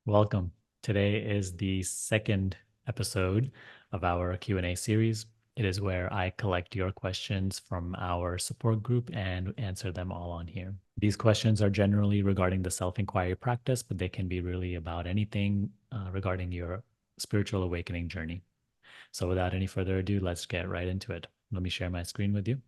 Welcome. Today is the second episode of our Q&A series. It is where I collect your questions from our support group and answer them all on here. These questions are generally regarding the self-inquiry practice, but they can be really about anything regarding your spiritual awakening journey. So without any further ado, let's get right into it. Let me share my screen with you.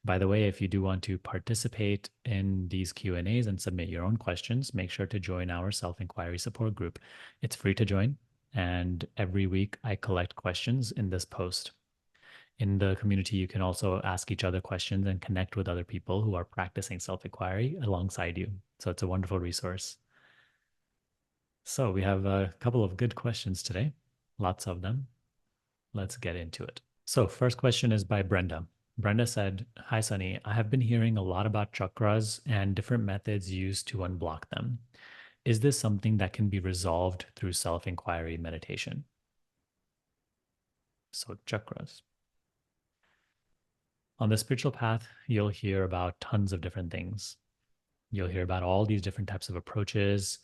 By the way, if you do want to participate in these Q&As and submit your own questions, make sure to join our self-inquiry support group. It's free to join, and every week I collect questions in this post. In the community, you can also ask each other questions and connect with other people who are practicing self-inquiry alongside you. So it's a wonderful resource. So we have a couple of good questions today, lots of them. Let's get into it. So first question is by Brenda. Brenda said, "Hi, Sunny. I have been hearing a lot about chakras and different methods used to unblock them. Is this something that can be resolved through self-inquiry meditation?" So chakras. On the spiritual path, you'll hear about tons of different things. You'll hear about all these different types of approaches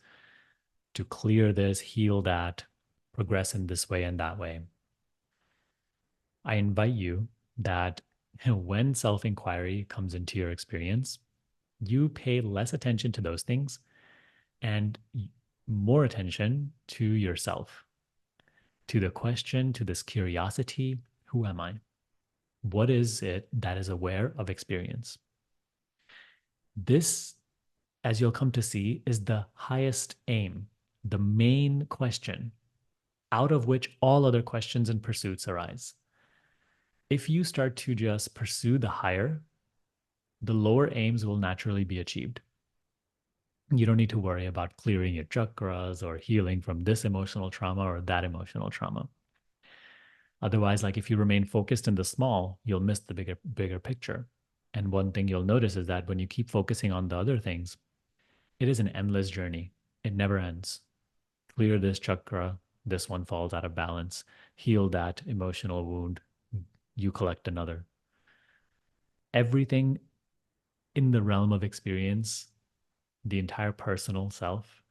to clear this, heal that, progress in this way and that way. I invite you that when self inquiry comes into your experience, you pay less attention to those things and more attention to yourself, to the question, to this curiosity: who am I? What is it that is aware of experience? This, as you'll come to see, is the highest aim, the main question, out of which all other questions and pursuits arise. If you start to just pursue the higher, the lower aims will naturally be achieved. You don't need to worry about clearing your chakras or healing from this emotional trauma or that emotional trauma. Otherwise, like if you remain focused in the small, you'll miss the bigger picture. And one thing you'll notice is that when you keep focusing on the other things, it is an endless journey. It never ends. Clear this chakra, this one falls out of balance. Heal that emotional wound, you collect another. Everything in the realm of experience, the entire personal self,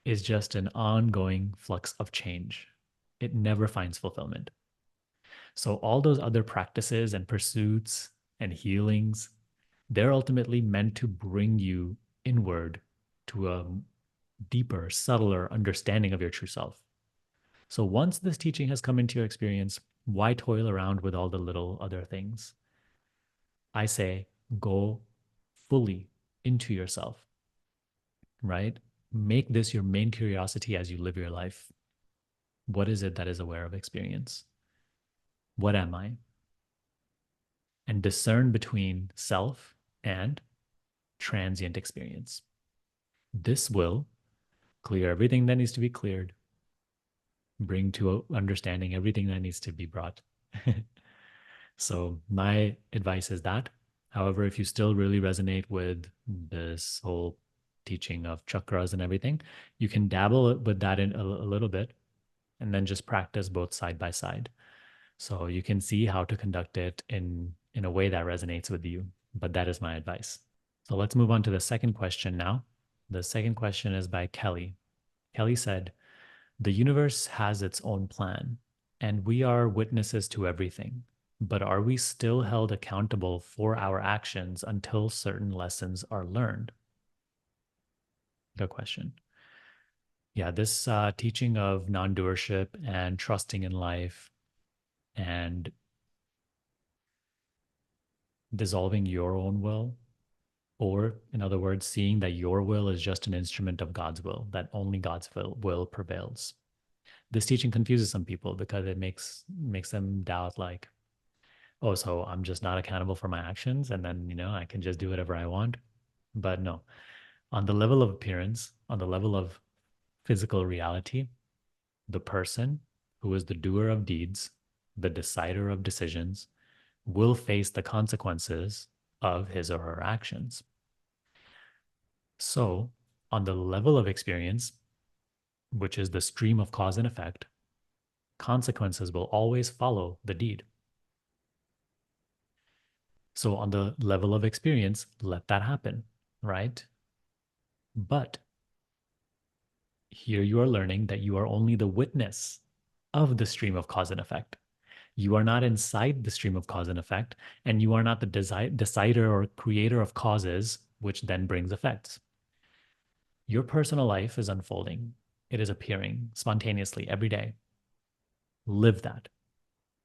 is just an ongoing flux of change. It never finds fulfillment. So, all those other practices and pursuits and healings, they're ultimately meant to bring you inward to a deeper, subtler understanding of your true self. So, once this teaching has come into your experience, why toil around with all the little other things? I say, go fully into yourself, right? Make this your main curiosity as you live your life. What is it that is aware of experience? What am I? And discern between self and transient experience. This will clear everything that needs to be cleared, bring to understanding everything that needs to be brought. So, my advice is that. However, if you still really resonate with this whole teaching of chakras and everything, you can dabble with that in a little bit and then just practice both side by side. So you can see how to conduct it in a way that resonates with you. But that is my advice. So let's move on to the second question now. The second question is by Kelli. Kelli said, "The universe has its own plan, and we are witnesses to everything. But are we still held accountable for our actions until certain lessons are learned?" Good question. Yeah, this teaching of non doership and trusting in life and dissolving your own will, or in other words, seeing that your will is just an instrument of God's will, that only God's will prevails. This teaching confuses some people because it makes them doubt, like, oh, so I'm just not accountable for my actions, and then I can just do whatever I want. But no, on the level of appearance, on the level of physical reality, the person who is the doer of deeds, the decider of decisions, will face the consequences of his or her actions. So, on the level of experience, which is the stream of cause and effect, consequences will always follow the deed. So, on the level of experience, let that happen, right? But Here you are learning that you are only the witness of the stream of cause and effect. You are not inside the stream of cause and effect, and you are not the decider or creator of causes, which then brings effects. Your personal life is unfolding. It is appearing spontaneously every day. Live that.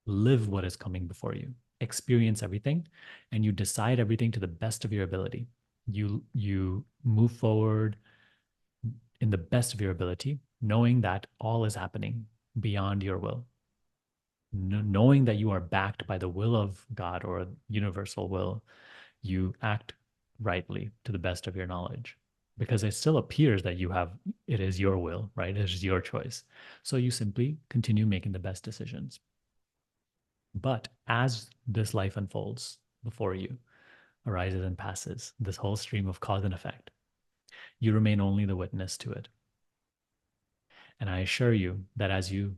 Live what is coming before you. Experience everything, and you decide everything to the best of your ability. You move forward in the best of your ability, knowing that all is happening beyond your will. Knowing that you are backed by the will of God or universal will, you act rightly to the best of your knowledge, because it still appears that it is your will, right? It is your choice. So you simply continue making the best decisions. But as this life unfolds before you, arises and passes, this whole stream of cause and effect, you remain only the witness to it. And I assure you that as you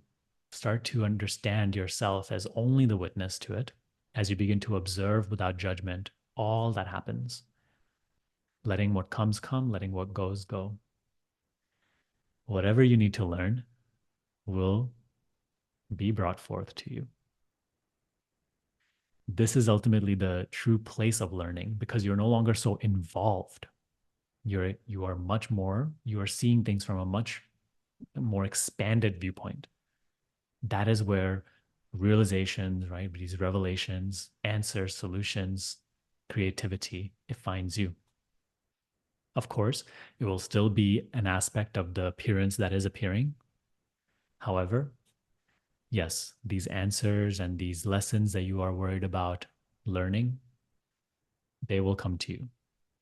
start to understand yourself as only the witness to it, as you begin to observe without judgment all that happens, letting what comes come, letting what goes go, whatever you need to learn will be brought forth to you. This is ultimately the true place of learning, because you're no longer so involved. You are seeing things from a much more expanded viewpoint. That is where realizations, right? These revelations, answers, solutions, creativity, it finds you. Of course, it will still be an aspect of the appearance that is appearing. However, yes, these answers and these lessons that you are worried about learning, they will come to you.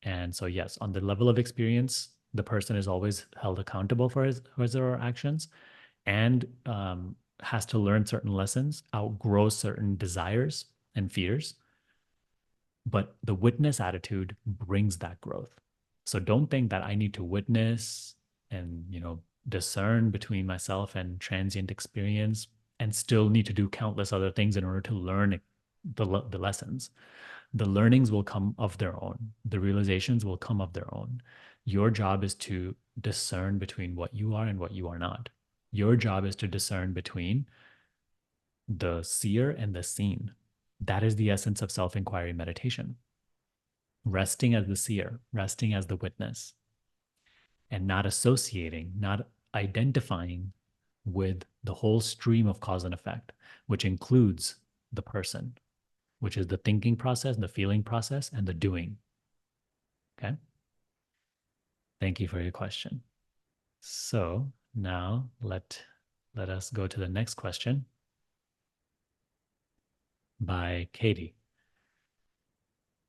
And so, yes, on the level of experience, the person is always held accountable for his or her actions, and has to learn certain lessons, outgrow certain desires and fears. But the witness attitude brings that growth. So don't think that I need to witness and, discern between myself and transient experience and still need to do countless other things in order to learn the lessons. The learnings will come of their own. The realizations will come of their own. Your job is to discern between what you are and what you are not. Your job is to discern between the seer and the seen. That is the essence of self inquiry meditation. Resting as the seer, resting as the witness, and not associating, not identifying with the whole stream of cause and effect, which includes the person, which is the thinking process, the feeling process, and the doing. Okay. Thank you for your question. So now let us go to the next question by Katie.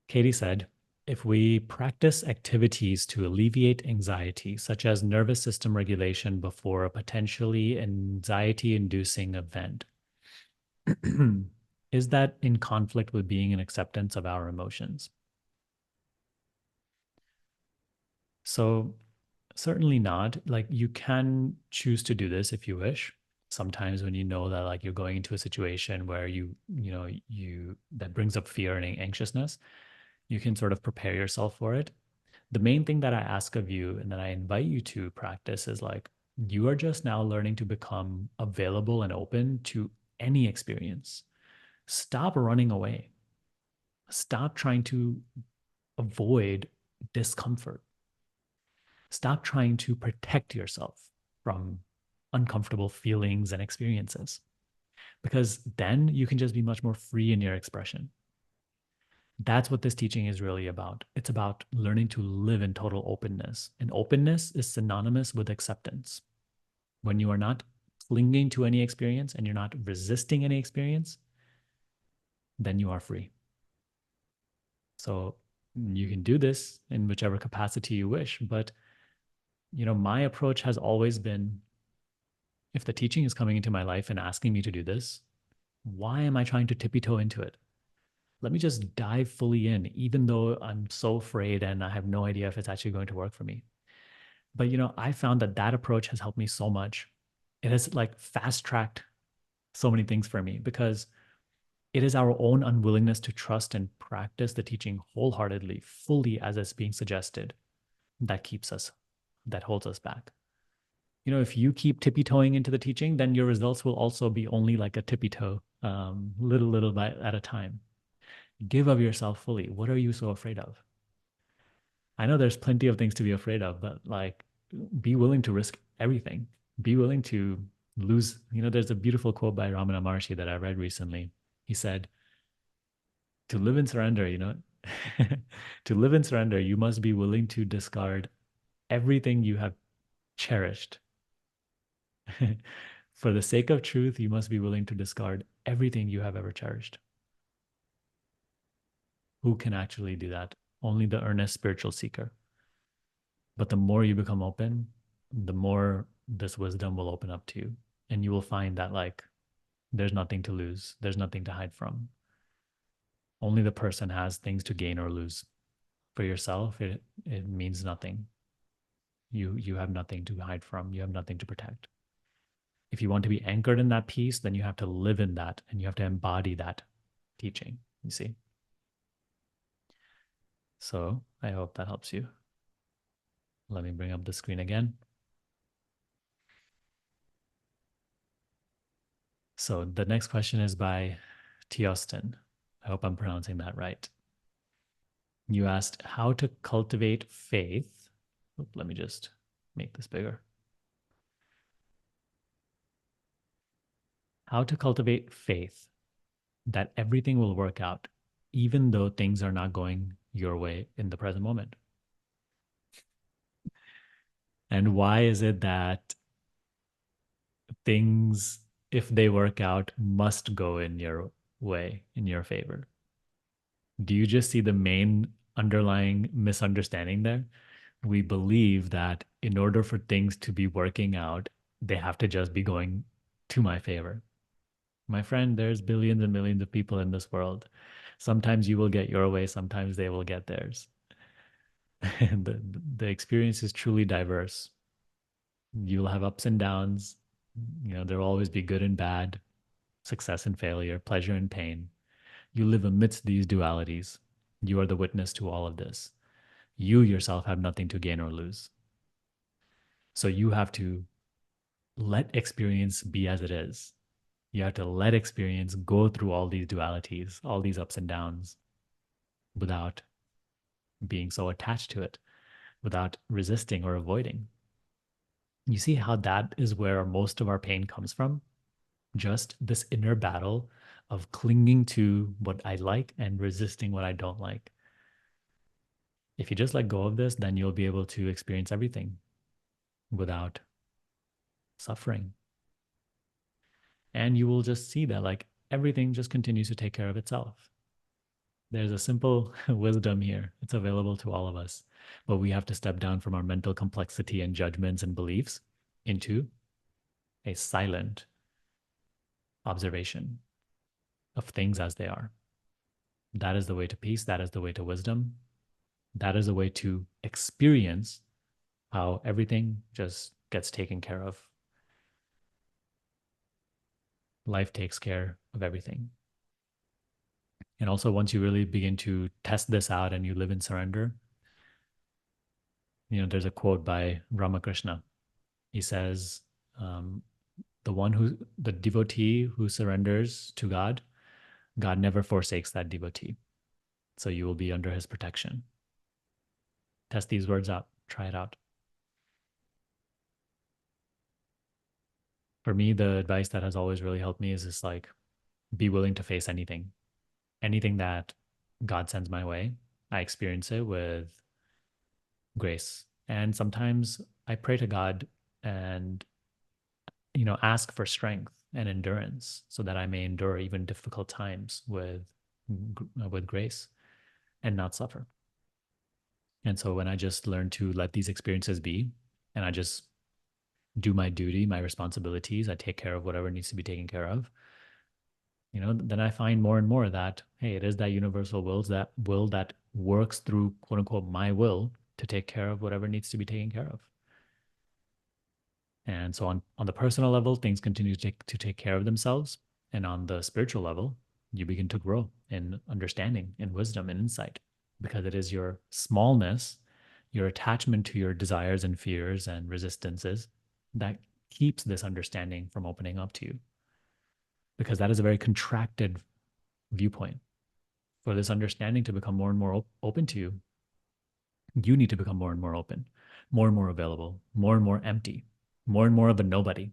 Katie said, if we practice activities to alleviate anxiety, such as nervous system regulation before a potentially anxiety inducing event, is that in conflict with being an acceptance of our emotions? So, certainly not. Like, you can choose to do this if you wish. Sometimes when you know that like you're going into a situation where you that brings up fear and anxiousness, you can sort of prepare yourself for it. The main thing that I ask of you and that I invite you to practice is like, you are just now learning to become available and open to any experience. Stop running away. Stop trying to avoid discomfort. Stop trying to protect yourself from uncomfortable feelings and experiences, because then you can just be much more free in your expression. That's what this teaching is really about. It's about learning to live in total openness. And openness is synonymous with acceptance. When you are not clinging to any experience and you're not resisting any experience, then you are free. So you can do this in whichever capacity you wish. But, my approach has always been, if the teaching is coming into my life and asking me to do this, why am I trying to tippy toe into it? Let me just dive fully in, even though I'm so afraid and I have no idea if it's actually going to work for me. But, I found that approach has helped me so much. It has like fast tracked so many things for me, because it is our own unwillingness to trust and practice the teaching wholeheartedly, fully as it's being suggested, that holds us back. if you keep tippy toeing into the teaching, then your results will also be only like a tippy toe, little by at a time. Give of yourself fully. What are you so afraid of? I know there's plenty of things to be afraid of, but like, be willing to risk everything. Be willing to lose. There's a beautiful quote by Ramana Maharshi that I read recently. He said, to live in surrender, to live in surrender, you must be willing to discard everything you have cherished. For the sake of truth, you must be willing to discard everything you have ever cherished. Who can actually do that? Only the earnest spiritual seeker. But the more you become open, the more this wisdom will open up to you. And you will find that, like, there's nothing to lose, there's nothing to hide from. Only the person has things to gain or lose. For yourself, it means nothing. You have nothing to hide from, you have nothing to protect. If you want to be anchored in that peace, then you have to live in that and you have to embody that teaching, you see. So I hope that helps you. Let me bring up the screen again. So the next question is by Teoston. I hope I'm pronouncing that right. You asked how to cultivate faith. Let me just make this bigger. How to cultivate faith that everything will work out, even though things are not going your way in the present moment. And why is it that things, if they work out, must go in your way, in your favor? Do you just see the main underlying misunderstanding there? We believe that in order for things to be working out, they have to just be going to my favor. My friend, there's billions and millions of people in this world. Sometimes you will get your way, sometimes they will get theirs. And the experience is truly diverse. You'll have ups and downs. There will always be good and bad, success and failure, pleasure and pain. You live amidst these dualities. You are the witness to all of this. You yourself have nothing to gain or lose. So you have to let experience be as it is. You have to let experience go through all these dualities, all these ups and downs, without being so attached to it, without resisting or avoiding. You see how that is where most of our pain comes from? Just this inner battle of clinging to what I like and resisting what I don't like. If you just let go of this, then you'll be able to experience everything without suffering. And you will just see that, like, everything just continues to take care of itself. There's a simple wisdom here. It's available to all of us. But we have to step down from our mental complexity and judgments and beliefs into a silent observation of things as they are. That is the way to peace. That is the way to wisdom. That is the way to experience how everything just gets taken care of. Life takes care of everything. And also, once you really begin to test this out and you live in surrender, there's a quote by Ramakrishna. He says, the devotee who surrenders to God, God never forsakes that devotee. So you will be under his protection. Test these words out. Try it out. For me, the advice that has always really helped me is just like, be willing to face anything. Anything that God sends my way, I experience it with grace. And sometimes I pray to God and ask for strength and endurance so that I may endure even difficult times with grace and not suffer. And so when I just learn to let these experiences be and I just do my duty, my responsibilities, I take care of whatever needs to be taken care of, then I find more and more that, hey, it is that universal will that works through, quote unquote, my will to take care of whatever needs to be taken care of. And so on the personal level, things continue to take care of themselves. And on the spiritual level, you begin to grow in understanding and wisdom and insight, because it is your smallness, your attachment to your desires and fears and resistances that keeps this understanding from opening up to you, because that is a very contracted viewpoint. For this understanding to become more and more open to you, you need to become more and more open, more and more available, more and more empty, more and more of a nobody.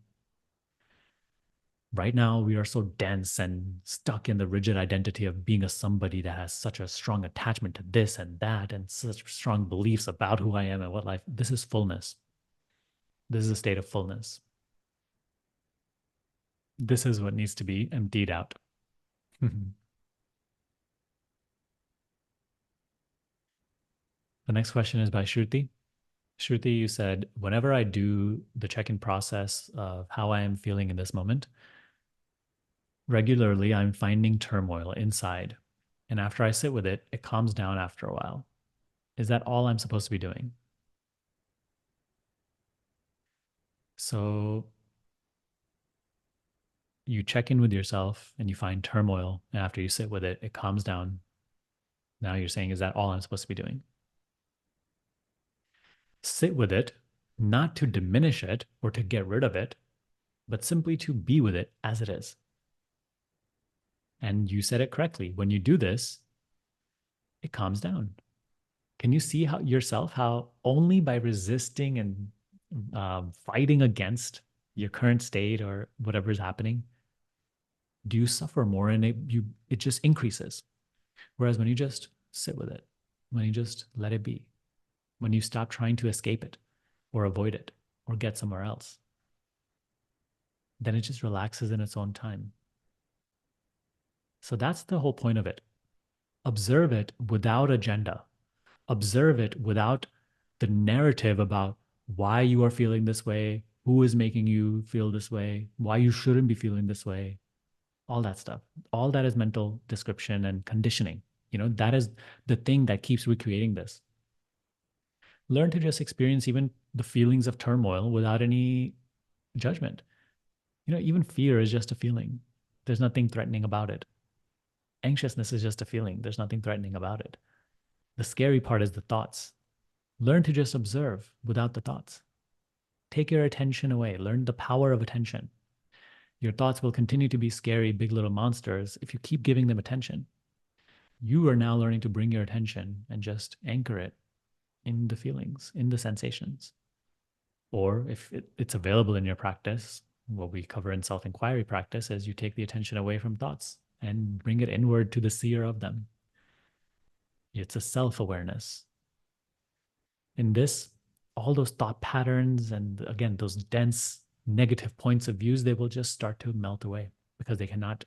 Right now, we are so dense and stuck in the rigid identity of being a somebody that has such a strong attachment to this and that and such strong beliefs about who I am and what life. This is fullness. This is a state of fullness. This is what needs to be emptied out. The next question is by Shruti. Shruti, you said, whenever I do the check in process of how I am feeling in this moment, regularly I'm finding turmoil inside. And after I sit with it, it calms down after a while. Is that all I'm supposed to be doing? So you check in with yourself and you find turmoil. And after you sit with it, it calms down. Now you're saying, is that all I'm supposed to be doing? Sit with it, not to diminish it or to get rid of it, but simply to be with it as it is. And you said it correctly. When you do this, it calms down. Can you see how yourself, how only by resisting and fighting against your current state or whatever is happening, do you suffer more, and it just increases. Whereas when you just sit with it, when you just let it be, when you stop trying to escape it or avoid it or get somewhere else, then it just relaxes in its own time. So that's the whole point of it. Observe it without agenda. Observe it without the narrative about why you are feeling this way, who is making you feel this way, why you shouldn't be feeling this way, all that stuff. All that is mental description and conditioning. That is the thing that keeps recreating this. Learn to just experience even the feelings of turmoil without any judgment. Even fear is just a feeling. There's nothing threatening about it. Anxiousness is just a feeling. There's nothing threatening about it. The scary part is the thoughts. Learn to just observe without the thoughts. Take your attention away. Learn the power of attention. Your thoughts will continue to be scary, big little monsters if you keep giving them attention. You are now learning to bring your attention and just anchor it in the feelings, in the sensations. Or if it's available in your practice, what we cover in self-inquiry practice is you take the attention away from thoughts and bring it inward to the seer of them. It's a self-awareness. In this, all those thought patterns and again, those dense negative points of views, they will just start to melt away because they cannot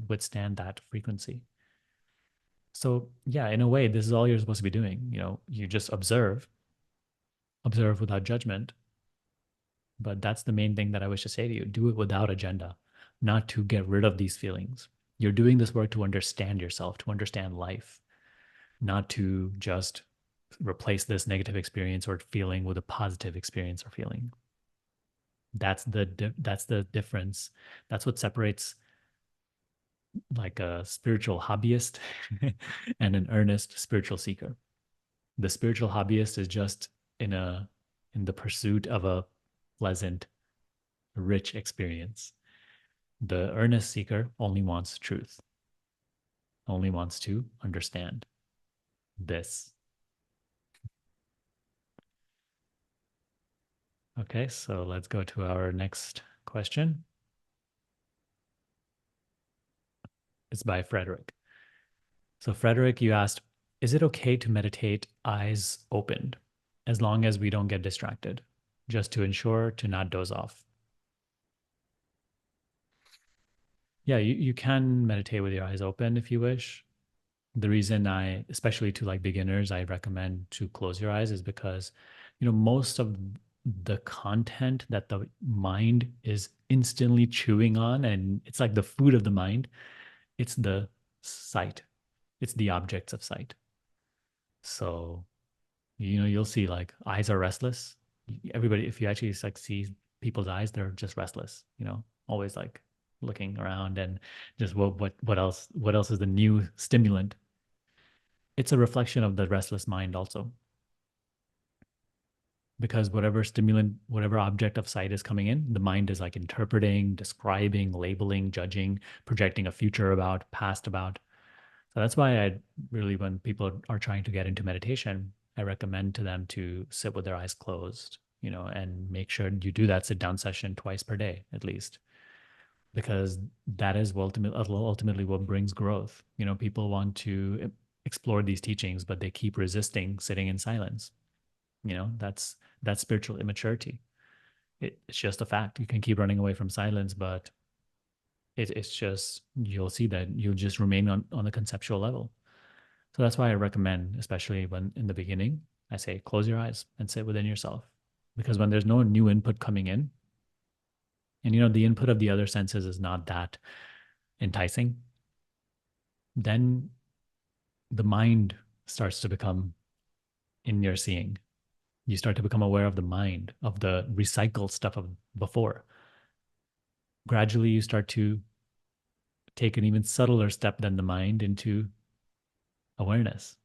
withstand that frequency. So yeah, in a way, this is all you're supposed to be doing. You just observe without judgment. But that's the main thing that I wish to say to you. Do it without agenda, not to get rid of these feelings. You're doing this work to understand yourself, to understand life, not to just replace this negative experience or feeling with a positive experience or feeling. That's the difference. That's what separates like a spiritual hobbyist and an earnest spiritual seeker. The spiritual hobbyist is just in the pursuit of a pleasant, rich experience. The earnest seeker only wants truth, only wants to understand this. Okay, so let's go to our next question. It's by Frederic. So, Frederic, you asked, is it okay to meditate eyes opened as long as we don't get distracted, just to ensure to not doze off? Yeah, you can meditate with your eyes open if you wish. The reason especially to like beginners, I recommend to close your eyes is because, most of the content that the mind is instantly chewing on, and it's like the food of the mind, it's the sight, it's the objects of sight. So, you'll see like eyes are restless. Everybody, if you actually like see people's eyes, they're just restless, always like looking around and just what else is the new stimulant. It's a reflection of the restless mind also. because whatever stimulant, whatever object of sight is coming in, the mind is like interpreting, describing, labeling, judging, projecting a future about, past about. So that's why I really, when people are trying to get into meditation, I recommend to them to sit with their eyes closed, and make sure you do that sit down session twice per day at least, because that is ultimately what brings growth. People want to explore these teachings, but they keep resisting sitting in silence. That's spiritual immaturity. It's just a fact. You can keep running away from silence, but it's just, you'll see that you'll just remain on the conceptual level. So that's why I recommend, especially when in the beginning, I say close your eyes and sit within yourself. Because when there's no new input coming in, and the input of the other senses is not that enticing, then the mind starts to become in your seeing. You start to become aware of the mind, of the recycled stuff of before. Gradually, you start to take an even subtler step than the mind into awareness.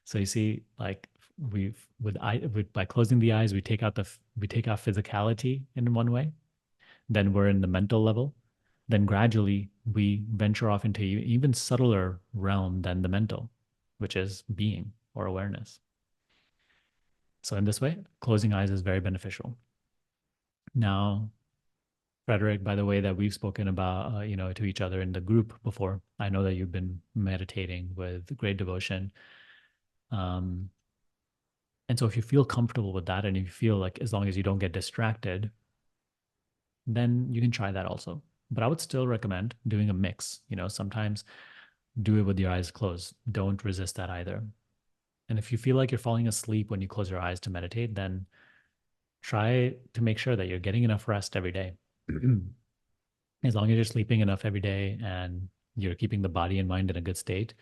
So you see, like by closing the eyes, we take out physicality in one way. Then we're in the mental level. Then gradually we venture off into even subtler realm than the mental, which is being or awareness. So in this way, closing eyes is very beneficial. Now, Frederic, by the way, that we've spoken about, to each other in the group before, I know that you've been meditating with great devotion. Um, and so if you feel comfortable with that, and if you feel like as long as you don't get distracted, then you can try that also. But I would still recommend doing a mix. Sometimes do it with your eyes closed. Don't resist that either. And if you feel like you're falling asleep when you close your eyes to meditate, then try to make sure that you're getting enough rest every day. As long as you're sleeping enough every day and you're keeping the body and mind in a good state,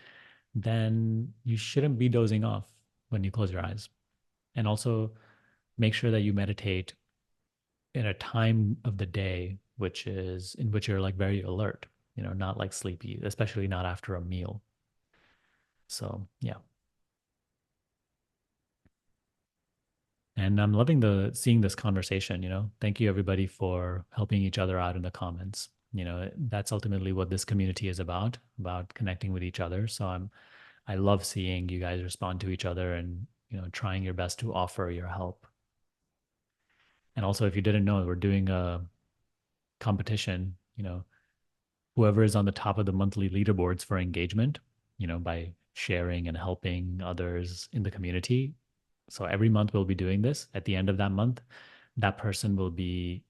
then you shouldn't be dozing off when you close your eyes. And also make sure that you meditate in a time of the day which is in which you're like very alert, not like sleepy, especially not after a meal. So yeah. And I'm loving seeing this conversation. Thank you everybody for helping each other out in the comments. That's ultimately what this community is about connecting with each other. So I love seeing you guys respond to each other and trying your best to offer your help. And also, if you didn't know, we're doing a competition. Whoever is on the top of the monthly leaderboards for engagement, by sharing and helping others in the community. So every month we'll be doing this. At the end of that month, that person will be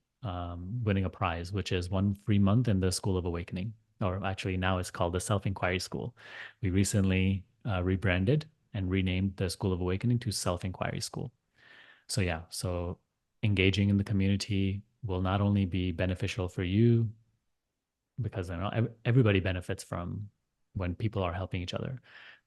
winning a prize, which is one free month in the School of Awakening. Or actually, now it's called the Self Inquiry School. We recently rebranded and renamed the School of Awakening to Self Inquiry School. So, yeah, so engaging in the community will not only be beneficial for you, because everybody benefits from when people are helping each other.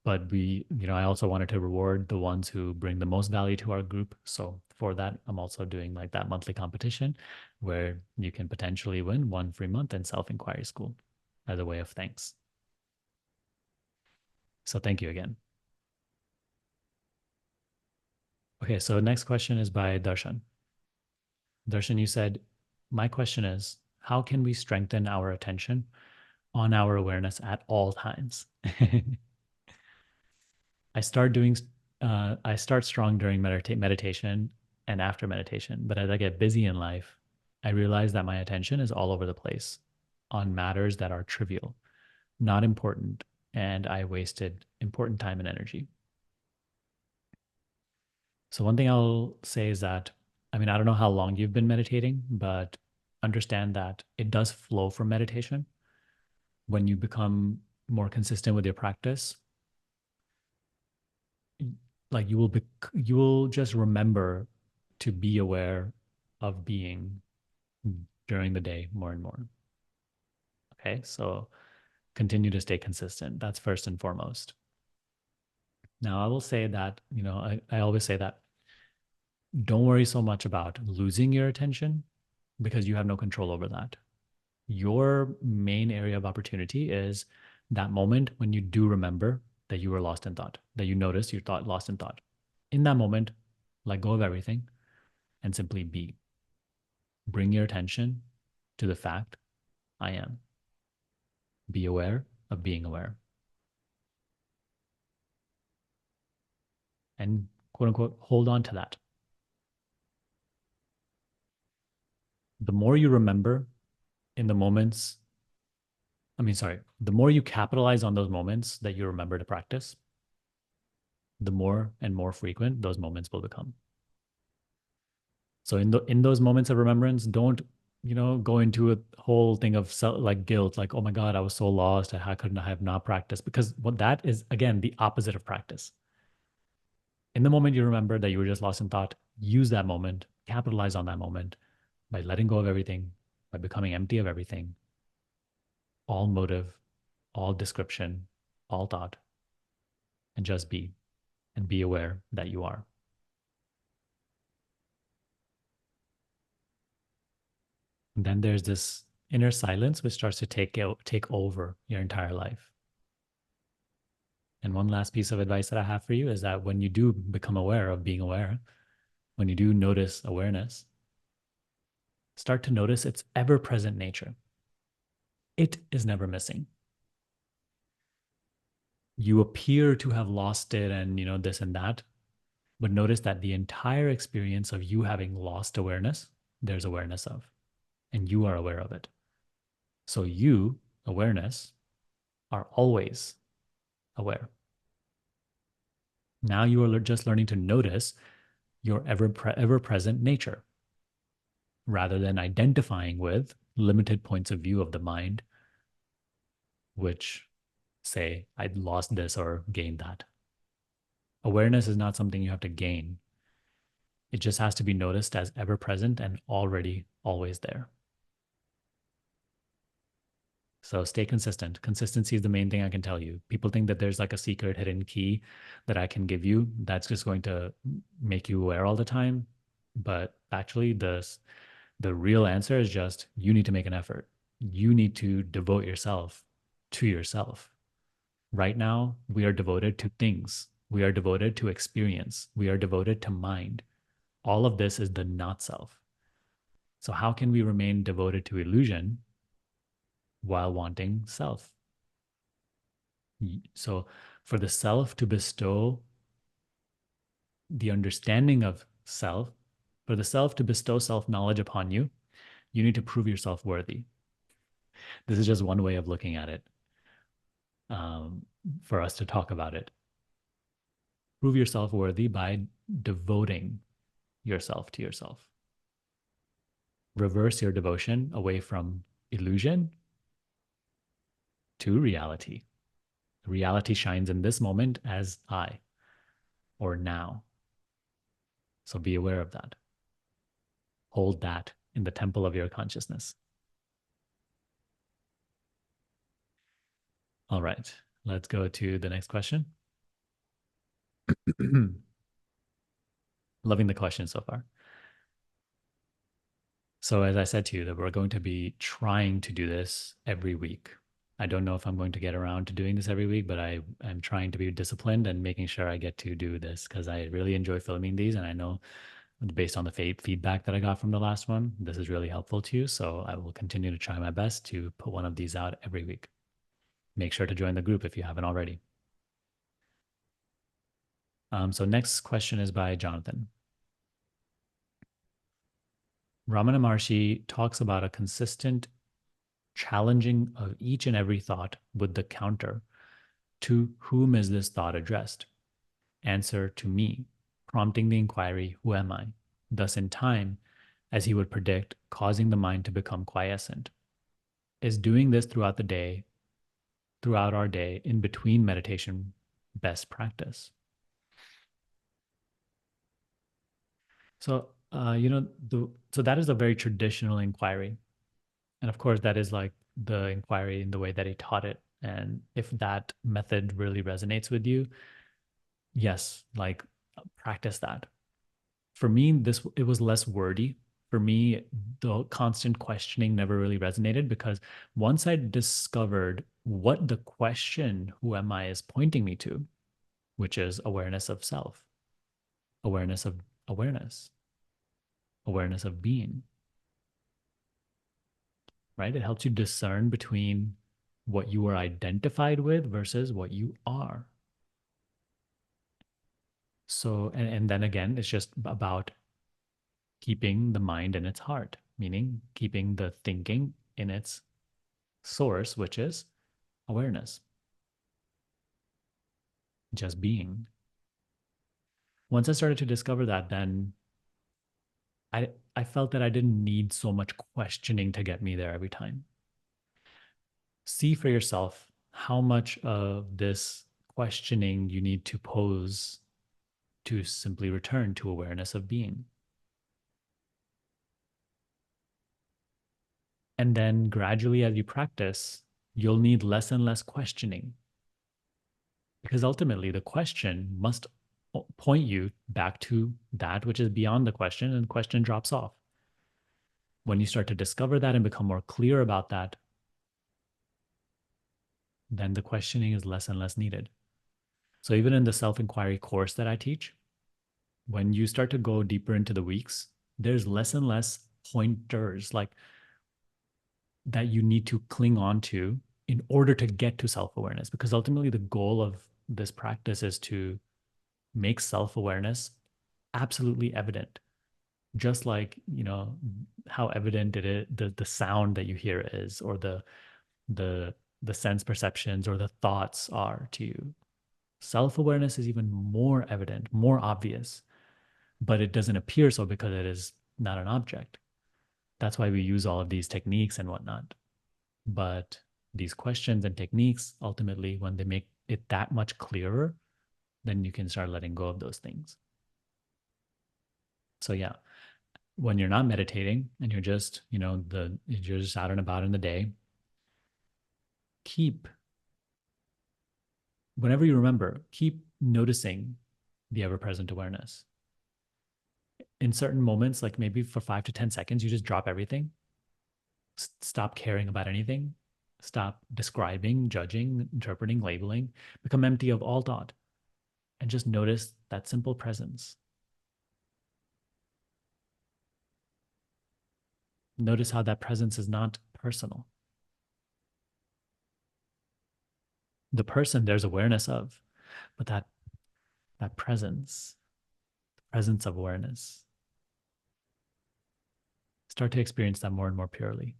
But I also wanted to reward the ones who bring the most value to our group. So for that, I'm also doing like that monthly competition where you can potentially win one free month in Self-Inquiry School as a way of thanks. So thank you again. Okay, so next question is by Darshan. Darshan, you said, my question is, how can we strengthen our attention on our awareness at all times? I start doing I start strong during meditation and after meditation, but as I get busy in life, I realize that my attention is all over the place on matters that are trivial, not important, and I wasted important time and energy. So one thing I'll say is that, I mean, I don't know how long you've been meditating, but understand that it does flow from meditation. When you become more consistent with your practice, like you will just remember to be aware of being during the day more and more. Okay, so continue to stay consistent. That's first and foremost. Now I will say that, I always say that don't worry so much about losing your attention because you have no control over that. Your main area of opportunity is that moment when you do remember that you were lost in thought, that you notice your thought lost in thought. In that moment, let go of everything, and simply be. Bring your attention to the fact I am. Be aware of being aware. And quote unquote, hold on to that. The more you remember in the moments, the more you capitalize on those moments that you remember to practice, the more and more frequent those moments will become. So in those moments of remembrance, don't go into a whole thing of like guilt, like, oh my God, I was so lost. How couldn't I have not practiced? Because what that is, again, the opposite of practice. In the moment you remember that you were just lost in thought, use that moment, capitalize on that moment by letting go of everything, by becoming empty of everything, all motive, all description, all thought, and just be, and be aware that you are. And then there's this inner silence which starts to take over your entire life. And one last piece of advice that I have for you is that when you do become aware of being aware, when you do notice awareness, start to notice its ever present nature. It is never missing. You appear to have lost it and, this and that, but notice that the entire experience of you having lost awareness, there's awareness of, and you are aware of it. So you, awareness, are always aware. Now you are just learning to notice your ever present nature rather than identifying with limited points of view of the mind, which say, I'd lost this or gained that. Awareness is not something you have to gain. It just has to be noticed as ever present and already always there. So stay consistent. Consistency is the main thing I can tell you. People think that there's like a secret hidden key that I can give you that's just going to make you aware all the time. But actually, the real answer is just you need to make an effort. You need to devote yourself to yourself. Right now, we are devoted to things. We are devoted to experience. We are devoted to mind. All of this is the not self. So, how can we remain devoted to illusion while wanting self? So, for the self to bestow the understanding of self, for the self to bestow self knowledge upon you, you need to prove yourself worthy. This is just one way of looking at it for us to talk about it. Prove yourself worthy by devoting yourself to yourself. Reverse your devotion away from illusion to reality. Reality shines in this moment as I or now. So be aware of that. Hold that in the temple of your consciousness. All right, let's go to the next question. Loving the question so far. So as I said to you, that we're going to be trying to do this every week. I don't know if I'm going to get around to doing this every week, but I'm trying to be disciplined and making sure I get to do this because I really enjoy filming these. And I know based on the feedback that I got from the last one, this is really helpful to you. So I will continue to try my best to put one of these out every week. Make sure to join the group if you haven't already. So next question is by Jonathan. Ramana Maharshi talks about a consistent challenging of each and every thought with the counter. To whom is this thought addressed? Answer, to me, prompting the inquiry, who am I? Thus, in time, as he would predict, causing the mind to become quiescent. Is doing this throughout the day, throughout our day, in between meditation, best practice? So, so that is a very traditional inquiry. And of course, that is like the inquiry in the way that he taught it. And if that method really resonates with you, yes, like practice that. For me, it was less wordy. For me, the constant questioning never really resonated because once I discovered what the question, who am I, is pointing me to, which is awareness of self, awareness of awareness, awareness of being, right? It helps you discern between what you are identified with versus what you are. So, and then again, it's just about keeping the mind in its heart, meaning keeping the thinking in its source, which is awareness, just being. Once I started to discover that, then I felt that I didn't need so much questioning to get me there every time. See for yourself how much of this questioning you need to pose to simply return to awareness of being. And then gradually, as you practice, you'll need less and less questioning, because ultimately the question must point you back to that which is beyond the question, and the question drops off. When you start to discover that and become more clear about that, then the questioning is less and less needed. So even in the self-inquiry course that I teach, when you start to go deeper into the weeks, there's less and less pointers like that you need to cling on to in order to get to self-awareness, because ultimately the goal of this practice is to make self-awareness absolutely evident, just like how evident it is, the sound that you hear is, or the the sense perceptions or the thoughts are to you. Self-awareness is even more evident, more obvious, but it doesn't appear so because it is not an object. That's why we use all of these techniques and whatnot. But these questions and techniques, ultimately, when they make it that much clearer, then you can start letting go of those things. So yeah, when you're not meditating and you're just, you're just out and about in the day, keep, whenever you remember, keep noticing the ever-present awareness. In certain moments, like maybe for 5 to 10 seconds, you just drop everything, stop caring about anything, stop describing, judging, interpreting, labeling, become empty of all thought, and just notice that simple presence. Notice how that presence is not personal. The person there's awareness of, but that presence, presence of awareness, start to experience that more and more purely.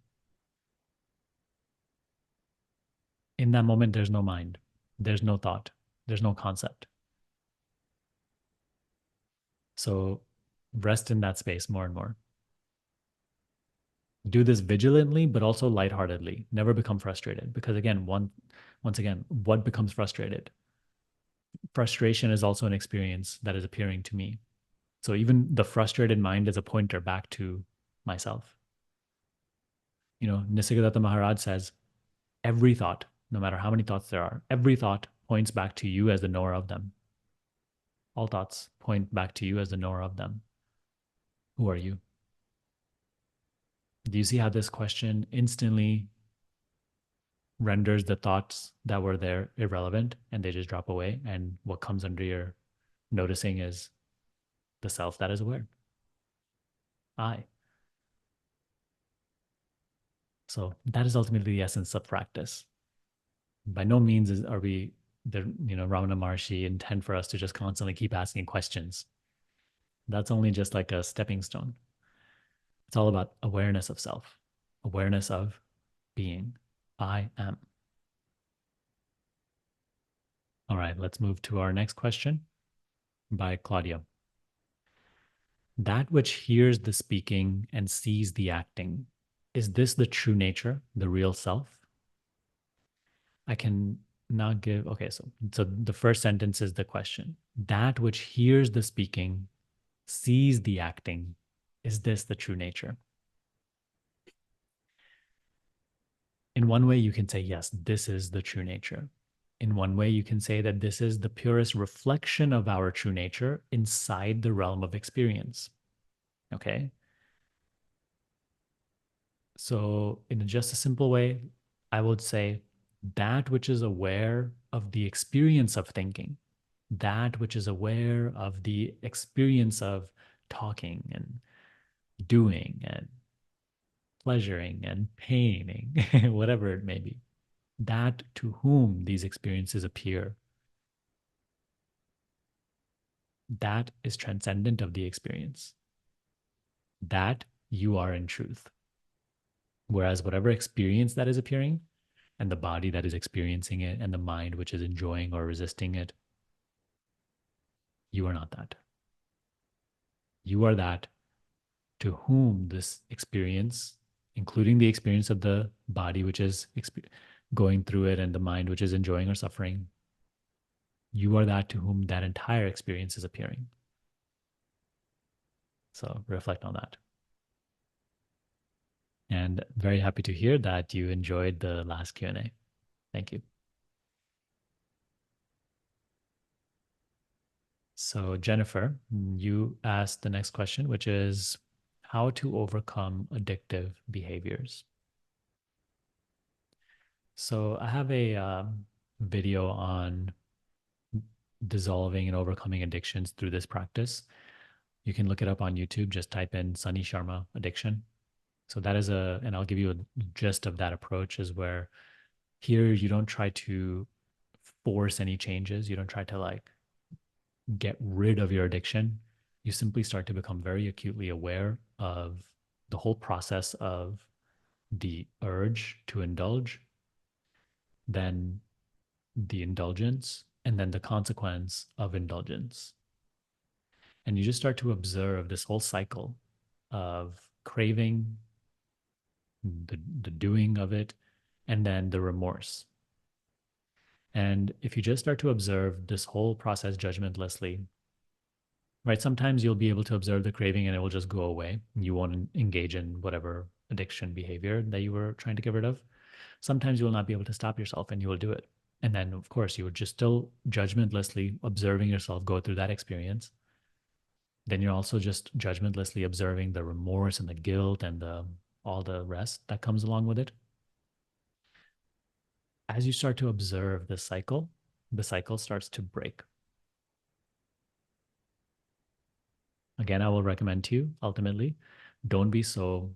In that moment, there's no mind, there's no thought, there's no concept. So rest in that space more and more. Do this vigilantly, but also lightheartedly. Never become frustrated, because again, once again, what becomes frustrated? Frustration is also an experience that is appearing to me. So even the frustrated mind is a pointer back to myself. Nisargadatta Maharaj says, every thought, no matter how many thoughts there are, every thought points back to you as the knower of them. All thoughts point back to you as the knower of them. Who are you? Do you see how this question instantly renders the thoughts that were there irrelevant and they just drop away? And what comes under your noticing is the self that is aware. I. So that is ultimately the essence of practice. By no means are we, Ramana Maharshi intend for us to just constantly keep asking questions. That's only just like a stepping stone. It's all about awareness of self, awareness of being. I am. All right, let's move to our next question by Claudia. That which hears the speaking and sees the acting, is this the true nature, the real self? I can not give. Okay, so the first sentence is the question. That which hears the speaking, sees the acting, is this the true nature? In one way, you can say, yes, this is the true nature. In one way, you can say that this is the purest reflection of our true nature inside the realm of experience. Okay. So, in just a simple way, I would say that which is aware of the experience of thinking, that which is aware of the experience of talking and doing and pleasuring and paining, whatever it may be. That to whom these experiences appear, that is transcendent of the experience. That you are in truth. Whereas whatever experience that is appearing, and the body that is experiencing it, and the mind which is enjoying or resisting it, you are not that. You are that to whom this experience, including the experience of the body which is going through it and the mind which is enjoying or suffering, you are that to whom that entire experience is appearing. So reflect on that. And very happy to hear that you enjoyed the last Q&A. Thank you. So Jennifer, you asked the next question, which is how to overcome addictive behaviors. So I have a video on dissolving and overcoming addictions through this practice. You can look it up on YouTube. Just type in Sunny Sharma addiction. So that is and I'll give you a gist of that approach is where here you don't try to force any changes. You don't try to like get rid of your addiction. You simply start to become very acutely aware of the whole process of the urge to indulge, then the indulgence, and then the consequence of indulgence. And you just start to observe this whole cycle of craving, the doing of it, and then the remorse. And if you just start to observe this whole process judgmentlessly, right? Sometimes you'll be able to observe the craving and it will just go away. You won't engage in whatever addiction behavior that you were trying to get rid of. Sometimes you will not be able to stop yourself and you will do it. And then, of course, you would just still judgmentlessly observing yourself go through that experience. Then you're also just judgmentlessly observing the remorse and the guilt and all the rest that comes along with it. As you start to observe the cycle starts to break. Again, I will recommend to you, ultimately, don't be so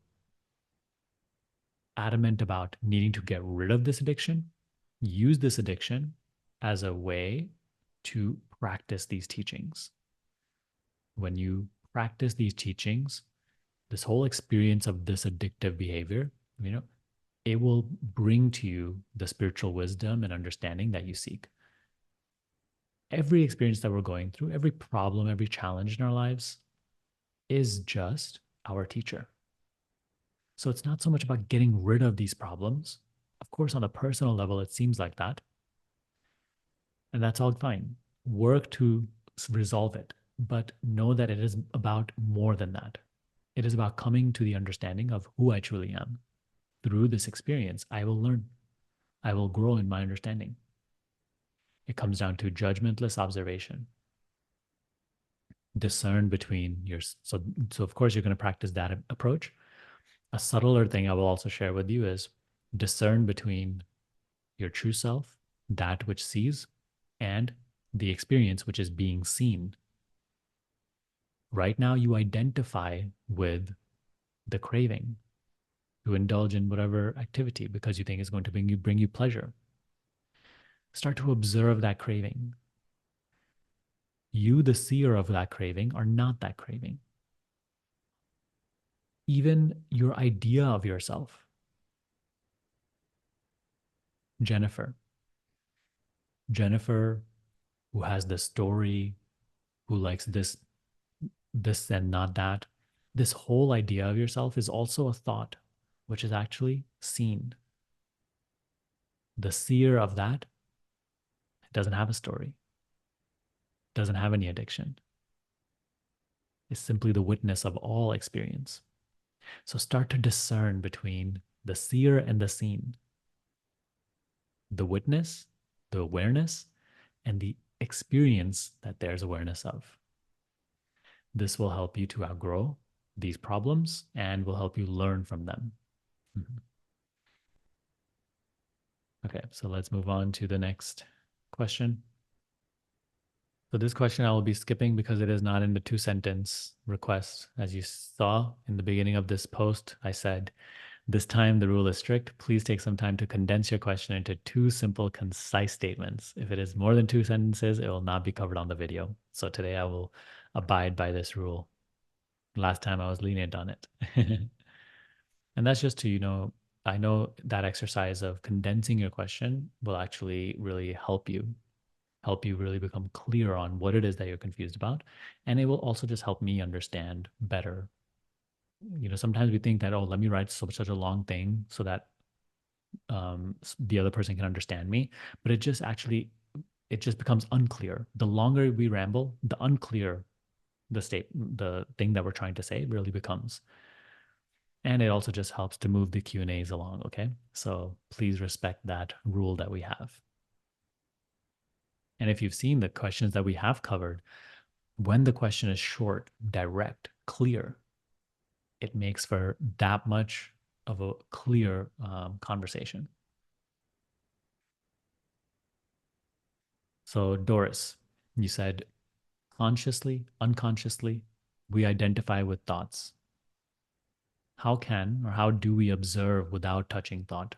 adamant about needing to get rid of this addiction. Use this addiction as a way to practice these teachings. When you practice these teachings, this whole experience of this addictive behavior, it will bring to you the spiritual wisdom and understanding that you seek. Every experience that we're going through, every problem, every challenge in our lives is just our teacher. So it's not so much about getting rid of these problems. Of course, on a personal level, it seems like that. And that's all fine. Work to resolve it, but know that it is about more than that. It is about coming to the understanding of who I truly am. Through this experience, I will learn. I will grow in my understanding. It comes down to judgmentless observation. Discern between your so of course you're going to practice that approach. A subtler thing I will also share with you is discern between your true self, that which sees, and the experience which is being seen. Right now, you identify with the craving to indulge in whatever activity because you think it's going to bring you pleasure. Start to observe that craving. You, the seer of that craving, are not that craving. Even your idea of yourself, Jennifer, who has the story, who likes this and not that, this whole idea of yourself is also a thought, which is actually seen. The seer of that doesn't have a story, doesn't have any addiction, is simply the witness of all experience. So start to discern between the seer and the seen, the witness, the awareness, and the experience that there's awareness of. This will help you to outgrow these problems and will help you learn from them. Mm-hmm. Okay, so let's move on to the next question. So this question I will be skipping because it is not in the 2 sentence request. As you saw in the beginning of this post, I said, this time the rule is strict. Please take some time to condense your question into 2 simple, concise statements. If it is more than 2 sentences, it will not be covered on the video. So today I will abide by this rule. Last time I was lenient on it. And that's just to, I know that exercise of condensing your question will actually really help you really become clear on what it is that you're confused about. And it will also just help me understand better. Sometimes we think that, oh, let me write such a long thing so that the other person can understand me. But it just becomes unclear. The longer we ramble, the unclear the thing that we're trying to say really becomes. And it also just helps to move the Q&As along, okay? So please respect that rule that we have. And if you've seen the questions that we have covered, when the question is short, direct, clear, it makes for that much of a clear conversation. So, Doris, you said consciously, unconsciously, we identify with thoughts. How can or how do we observe without touching thought?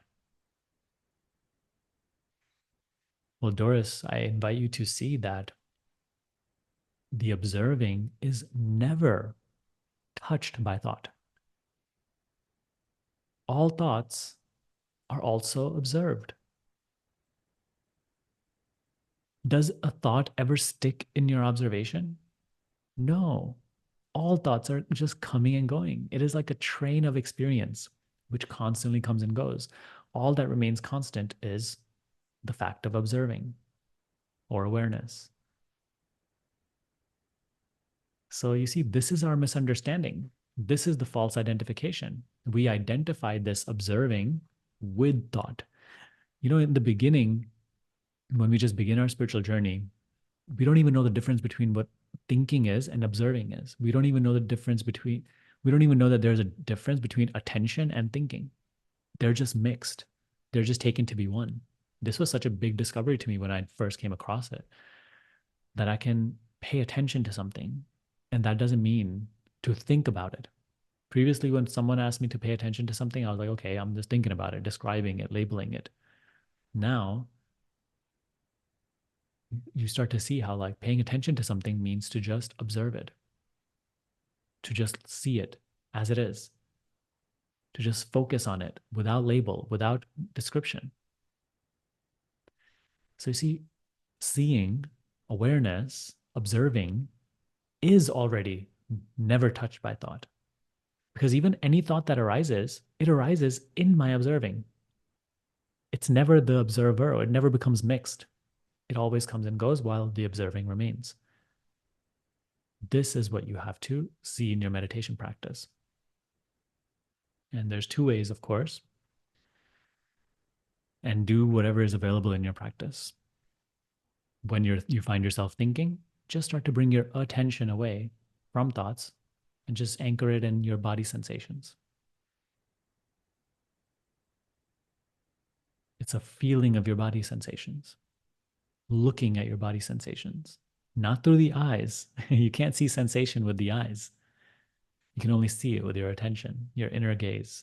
Well, Doris, I invite you to see that the observing is never touched by thought. All thoughts are also observed. Does a thought ever stick in your observation? No. All thoughts are just coming and going. It is like a train of experience, which constantly comes and goes. All that remains constant is the fact of observing or awareness. So you see, this is our misunderstanding. This is the false identification. We identify this observing with thought. In the beginning, when we just begin our spiritual journey, we don't even know the difference between what thinking is and observing is. We don't even know we don't even know that there's a difference between attention and thinking. They're just mixed. They're just taken to be one. This was such a big discovery to me when I first came across it, that I can pay attention to something. And that doesn't mean to think about it. Previously, when someone asked me to pay attention to something, I was like, okay, I'm just thinking about it, describing it, labeling it. Now, you start to see how like paying attention to something means to just observe it, to just see it as it is, to just focus on it without label, without description. So you see, seeing, awareness, observing is already never touched by thought. Because even any thought that arises, it arises in my observing. It's never the observer, or it never becomes mixed. It always comes and goes while the observing remains. This is what you have to see in your meditation practice. And there's 2 ways, of course, and do whatever is available in your practice. When you find yourself thinking, just start to bring your attention away from thoughts and just anchor it in your body sensations. It's a feeling of your body sensations, looking at your body sensations, not through the eyes. You can't see sensation with the eyes. You can only see it with your attention, your inner gaze.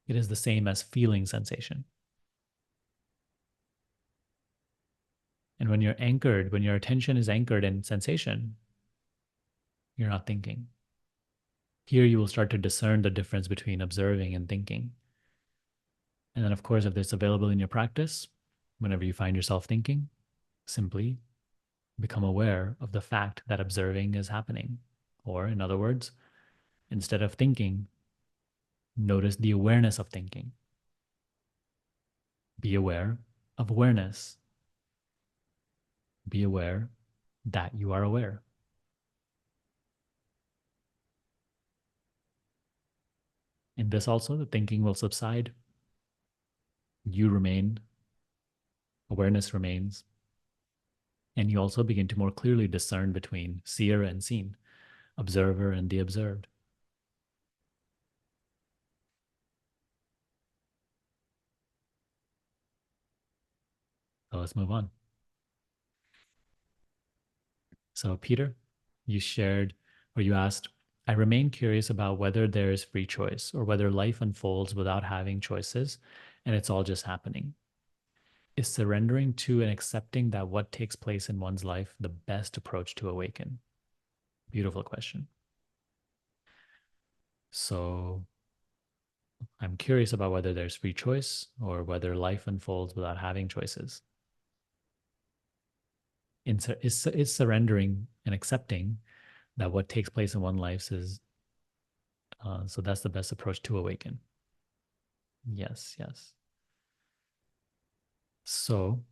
It is the same as feeling sensation. And when you're anchored, when your attention is anchored in sensation, you're not thinking. Here you will start to discern the difference between observing and thinking. And then, of course, if it's available in your practice, whenever you find yourself thinking, simply become aware of the fact that observing is happening. Or, in other words, instead of thinking, notice the awareness of thinking. Be aware of awareness. Be aware that you are aware. In this also, the thinking will subside. You remain, awareness remains, and you also begin to more clearly discern between seer and seen, observer and the observed. So let's move on. So, Peter, you shared or you asked, I remain curious about whether there is free choice or whether life unfolds without having choices and it's all just happening. Is surrendering to and accepting that what takes place in one's life the best approach to awaken? Beautiful question. So, I'm curious about whether there's free choice or whether life unfolds without having choices. Is surrendering and accepting that what takes place in one's life is so that's the best approach to awaken. Yes, yes. So,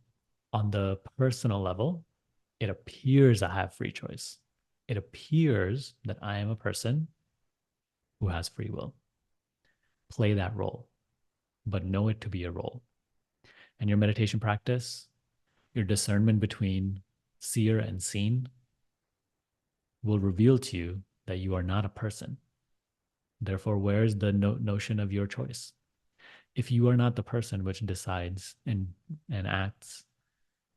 on the personal level, it appears I have free choice. It appears that I am a person who has free will. Play that role, but know it to be a role. And your meditation practice, your discernment between seer and seen will reveal to you that you are not a person. Therefore, where's the notion of your choice? If you are not the person which decides and acts,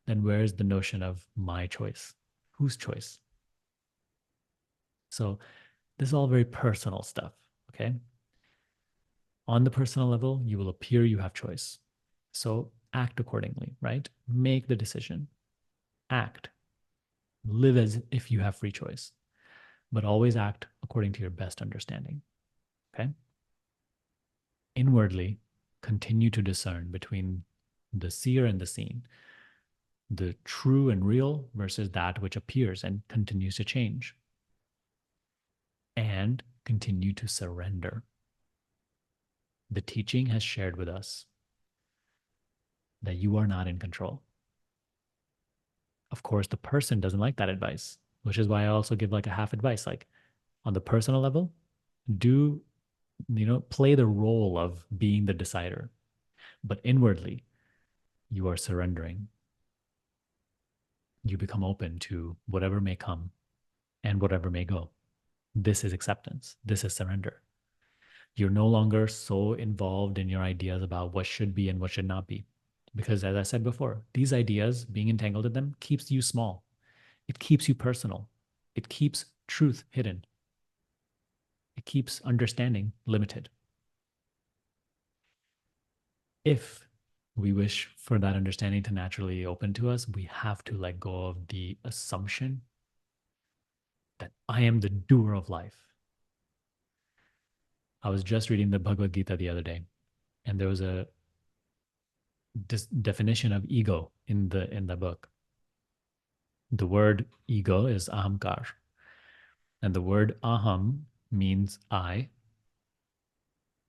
then where's the notion of my choice? Whose choice? So this is all very personal stuff, okay? On the personal level, you will appear you have choice. So act accordingly, right? Make the decision. Act. Live as if you have free choice, but always act according to your best understanding, okay? Inwardly, continue to discern between the seer and the seen, the true and real versus that which appears and continues to change, and continue to surrender. The teaching has shared with us that you are not in control. Of course, the person doesn't like that advice, which is why I also give like a half advice. Like on the personal level, do, play the role of being the decider, but inwardly, you are surrendering. You become open to whatever may come and whatever may go. This is acceptance. This is surrender. You're no longer so involved in your ideas about what should be and what should not be. Because as I said before, these ideas, being entangled in them, keeps you small. It keeps you personal. It keeps truth hidden. It keeps understanding limited. If we wish for that understanding to naturally open to us, we have to let go of the assumption that I am the doer of life. I was just reading the Bhagavad Gita the other day, and there was a definition of ego in the book. The word ego is ahamkar, and the word aham means I,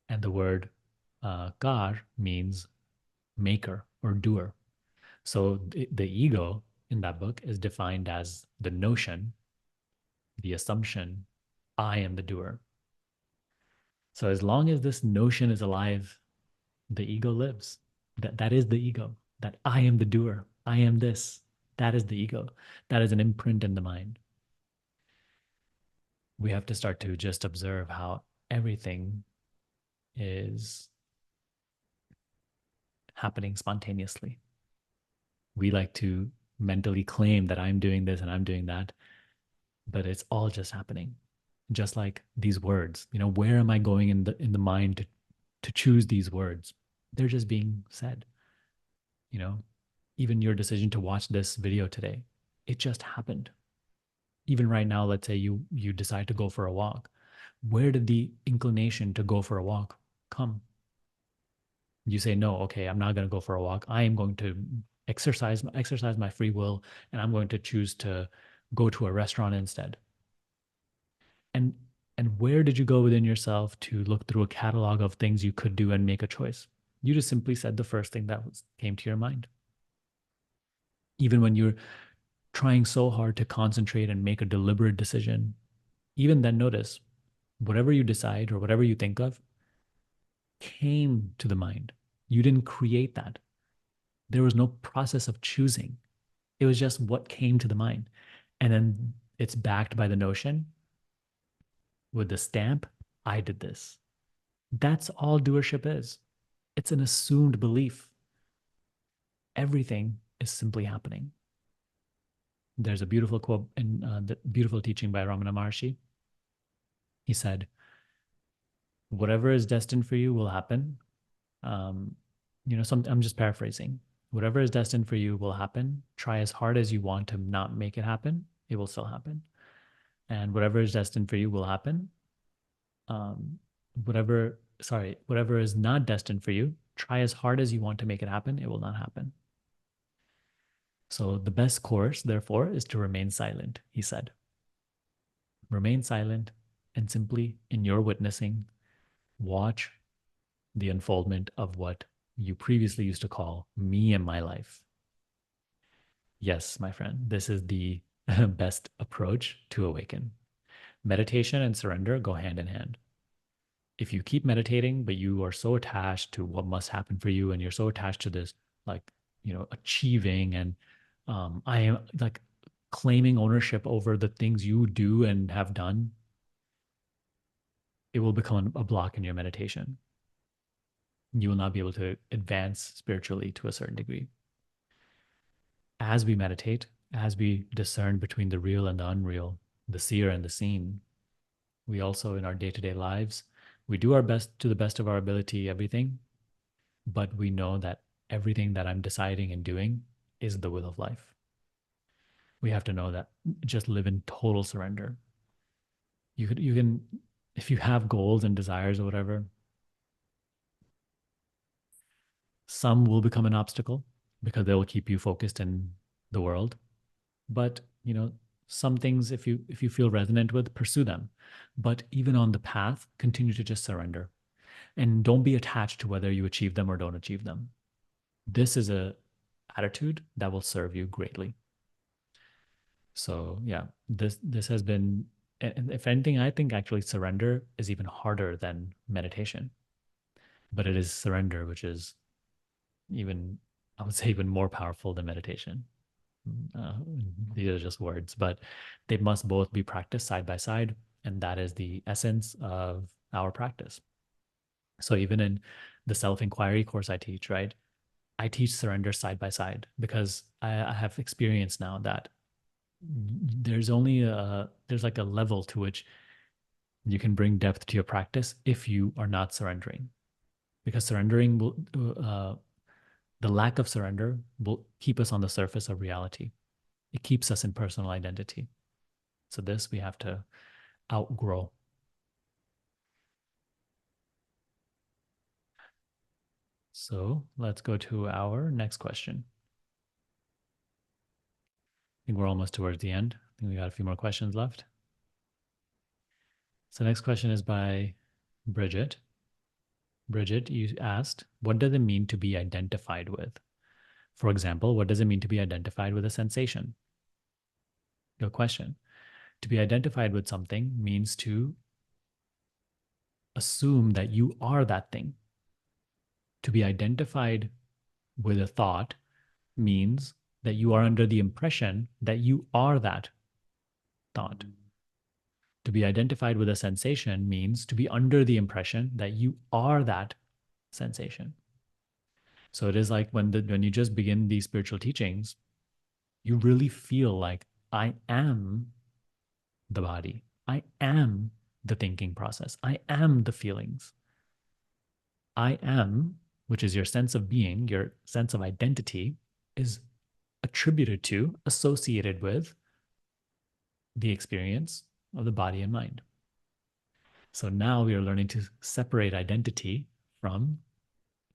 and the word kar means maker or doer. So the ego in that book is defined as the notion, the assumption, I am the doer. So as long as this notion is alive, the ego lives. That is the ego. That I am the doer. I am this. That is the ego. That is an imprint in the mind. We have to start to just observe how everything is happening spontaneously. We like to mentally claim that I'm doing this and I'm doing that, but it's all just happening. Just like these words, where am I going in the mind to choose these words? They're just being said. You know, even your decision to watch this video today, it just happened. Even right now, let's say you decide to go for a walk. Where did the inclination to go for a walk come? You say, no, okay, I'm not going to go for a walk. I am going to exercise my free will, and I'm going to choose to go to a restaurant instead. And and where did you go within yourself to look through a catalog of things you could do and make a choice? You just simply said the first thing that came to your mind. Even when you're trying so hard to concentrate and make a deliberate decision, even then notice whatever you decide or whatever you think of came to the mind. You didn't create that. There was no process of choosing. It was just what came to the mind. And then it's backed by the notion with the stamp, I did this. That's all doership is. It's an assumed belief. Everything is simply happening. There's a beautiful quote in the beautiful teaching by Ramana Maharshi. He said, whatever is destined for you will happen. Um, I'm just paraphrasing. Whatever is destined for you will happen. Try as hard as you want to not make it happen. It will still happen. And whatever is destined for you will happen. Um, whatever is not destined for you, try as hard as you want to make it happen. It will not happen. So the best course, therefore, is to remain silent, he said. Remain silent and simply, in your witnessing, watch the unfoldment of what you previously used to call me and my life. Yes, my friend, this is the best approach to awaken. Meditation and surrender go hand in hand. If you keep meditating, but you are so attached to what must happen for you, and you're so attached to this, like, achieving and I am like claiming ownership over the things you do and have done, it will become a block in your meditation. You will not be able to advance spiritually to a certain degree. As we meditate, as we discern between the real and the unreal, the seer and the seen, we also, in our day-to-day lives, we do our best to the best of our ability, everything, but we know that everything that I'm deciding and doing is the will of life. We have to know that, just live in total surrender. You can, if you have goals and desires or whatever, some will become an obstacle because they will keep you focused in the world. But some things, if you feel resonant with, pursue them. But even on the path, continue to just surrender, and don't be attached to whether you achieve them or don't achieve them. This is a attitude that will serve you greatly. So yeah, this has been, and if anything, I think actually surrender is even harder than meditation. But it is surrender, which is even, I would say, even more powerful than meditation. Uh, these are just words, but they must both be practiced side by side. And that is the essence of our practice. So even in the self-inquiry course I teach, right? I teach surrender side by side because I have experience now that there's like a level to which you can bring depth to your practice if you are not surrendering, because surrendering will the lack of surrender will keep us on the surface of reality. It keeps us in personal identity. So this we have to outgrow. So let's go to our next question. I think we're almost towards the end. I think we got a few more questions left. So next question is by Brigitte. Brigitte, you asked, what does it mean to be identified with? For example, what does it mean to be identified with a sensation? Good question. To be identified with something means to assume that you are that thing. To be identified with a thought means that you are under the impression that you are that thought. To be identified with a sensation means to be under the impression that you are that sensation. So it is like when you just begin these spiritual teachings, you really feel like, I am the body. I am the thinking process. I am the feelings. I am, which is your sense of being, your sense of identity, is attributed to, associated with the experience of the body and mind. So now we are learning to separate identity from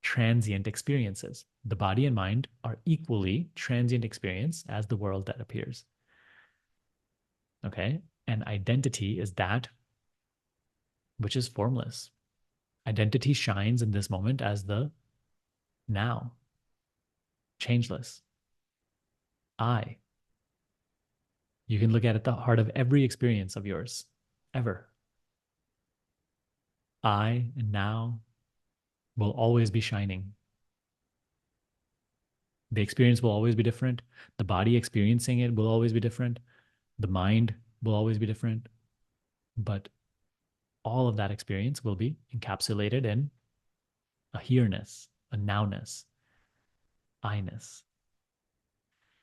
transient experiences. The body and mind are equally transient experience as the world that appears. Okay? And identity is that which is formless. Identity shines in this moment as the now, changeless. I. You can look at the heart of every experience of yours, ever. I and now will always be shining. The experience will always be different. The body experiencing it will always be different. The mind will always be different. But all of that experience will be encapsulated in a here-ness, a now-ness, I-ness.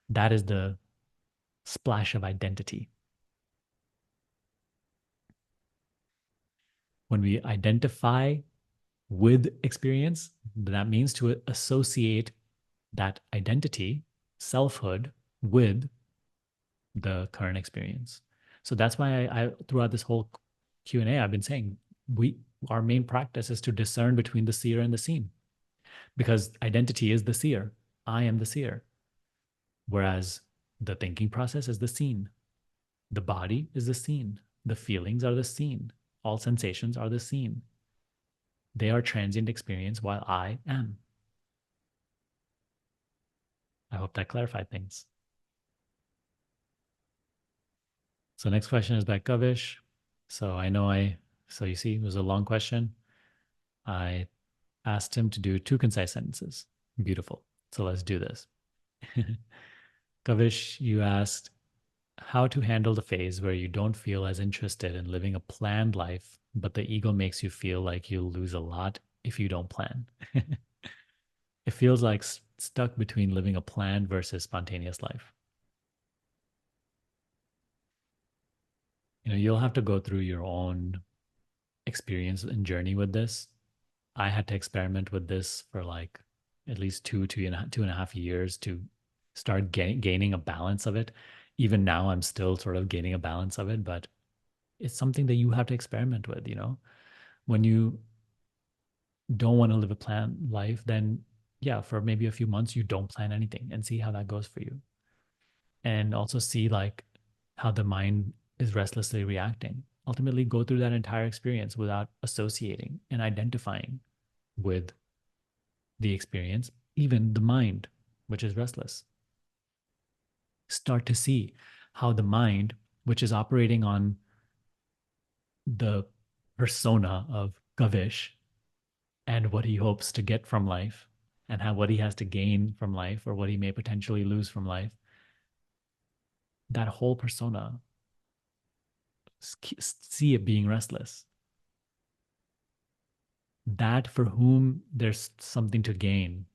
That is the splash of identity. When we identify with experience, that means to associate that identity, selfhood, with the current experience. So that's why I throughout this whole Q&A, I've been saying we our main practice is to discern between the seer and the seen, because identity is the seer. I am the seer. Whereas the thinking process is the seen. The body is the seen. The feelings are the seen. All sensations are the seen. They are transient experience while I am. I hope that clarified things. So next question is by Kavish. So you see, it was a long question. I asked him to do two concise sentences. Beautiful. So let's do this. Kavish, you asked how to handle the phase where you don't feel as interested in living a planned life, but the ego makes you feel like you'll lose a lot if you don't plan. It feels like stuck between living a planned versus spontaneous life. You'll have to go through your own experience and journey with this. I had to experiment with this for like at least 2.5 years to start gaining a balance of it. Even now, I'm still sort of gaining a balance of it, but it's something that you have to experiment with. When you don't want to live a planned life, then yeah, for maybe a few months, you don't plan anything and see how that goes for you. And also see like how the mind is restlessly reacting. Ultimately, go through that entire experience without associating and identifying with the experience, even the mind, which is restless. Start to see how the mind, which is operating on the persona of Kavish and what he hopes to get from life, and how what he has to gain from life or what he may potentially lose from life, that whole persona, see it being restless. That for whom there's something to gain,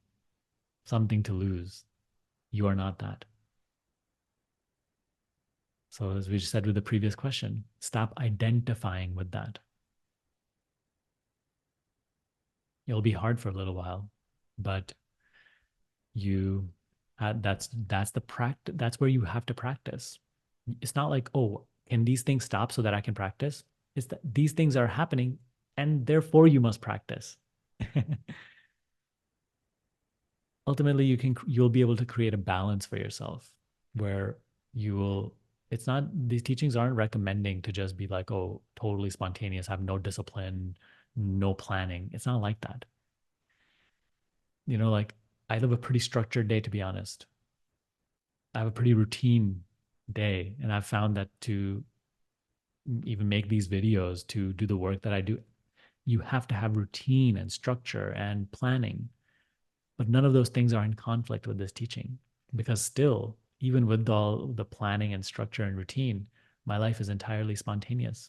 something to lose, you are not that. So, as we just said with the previous question, stop identifying with that. It'll be hard for a little while, but you that's the practice. That's where you have to practice. It's not like, oh, can these things stop so that I can practice? It's that these things are happening, and therefore you must practice. Ultimately, you'll be able to create a balance for yourself where you will. It's not, these teachings aren't recommending to just be like, oh, totally spontaneous, have no discipline, no planning. It's not like that. Like, I live a pretty structured day, to be honest. I have a pretty routine day, and I've found that to even make these videos, to do the work that I do, you have to have routine and structure and planning. But none of those things are in conflict with this teaching, because still, even with all the planning and structure and routine, my life is entirely spontaneous.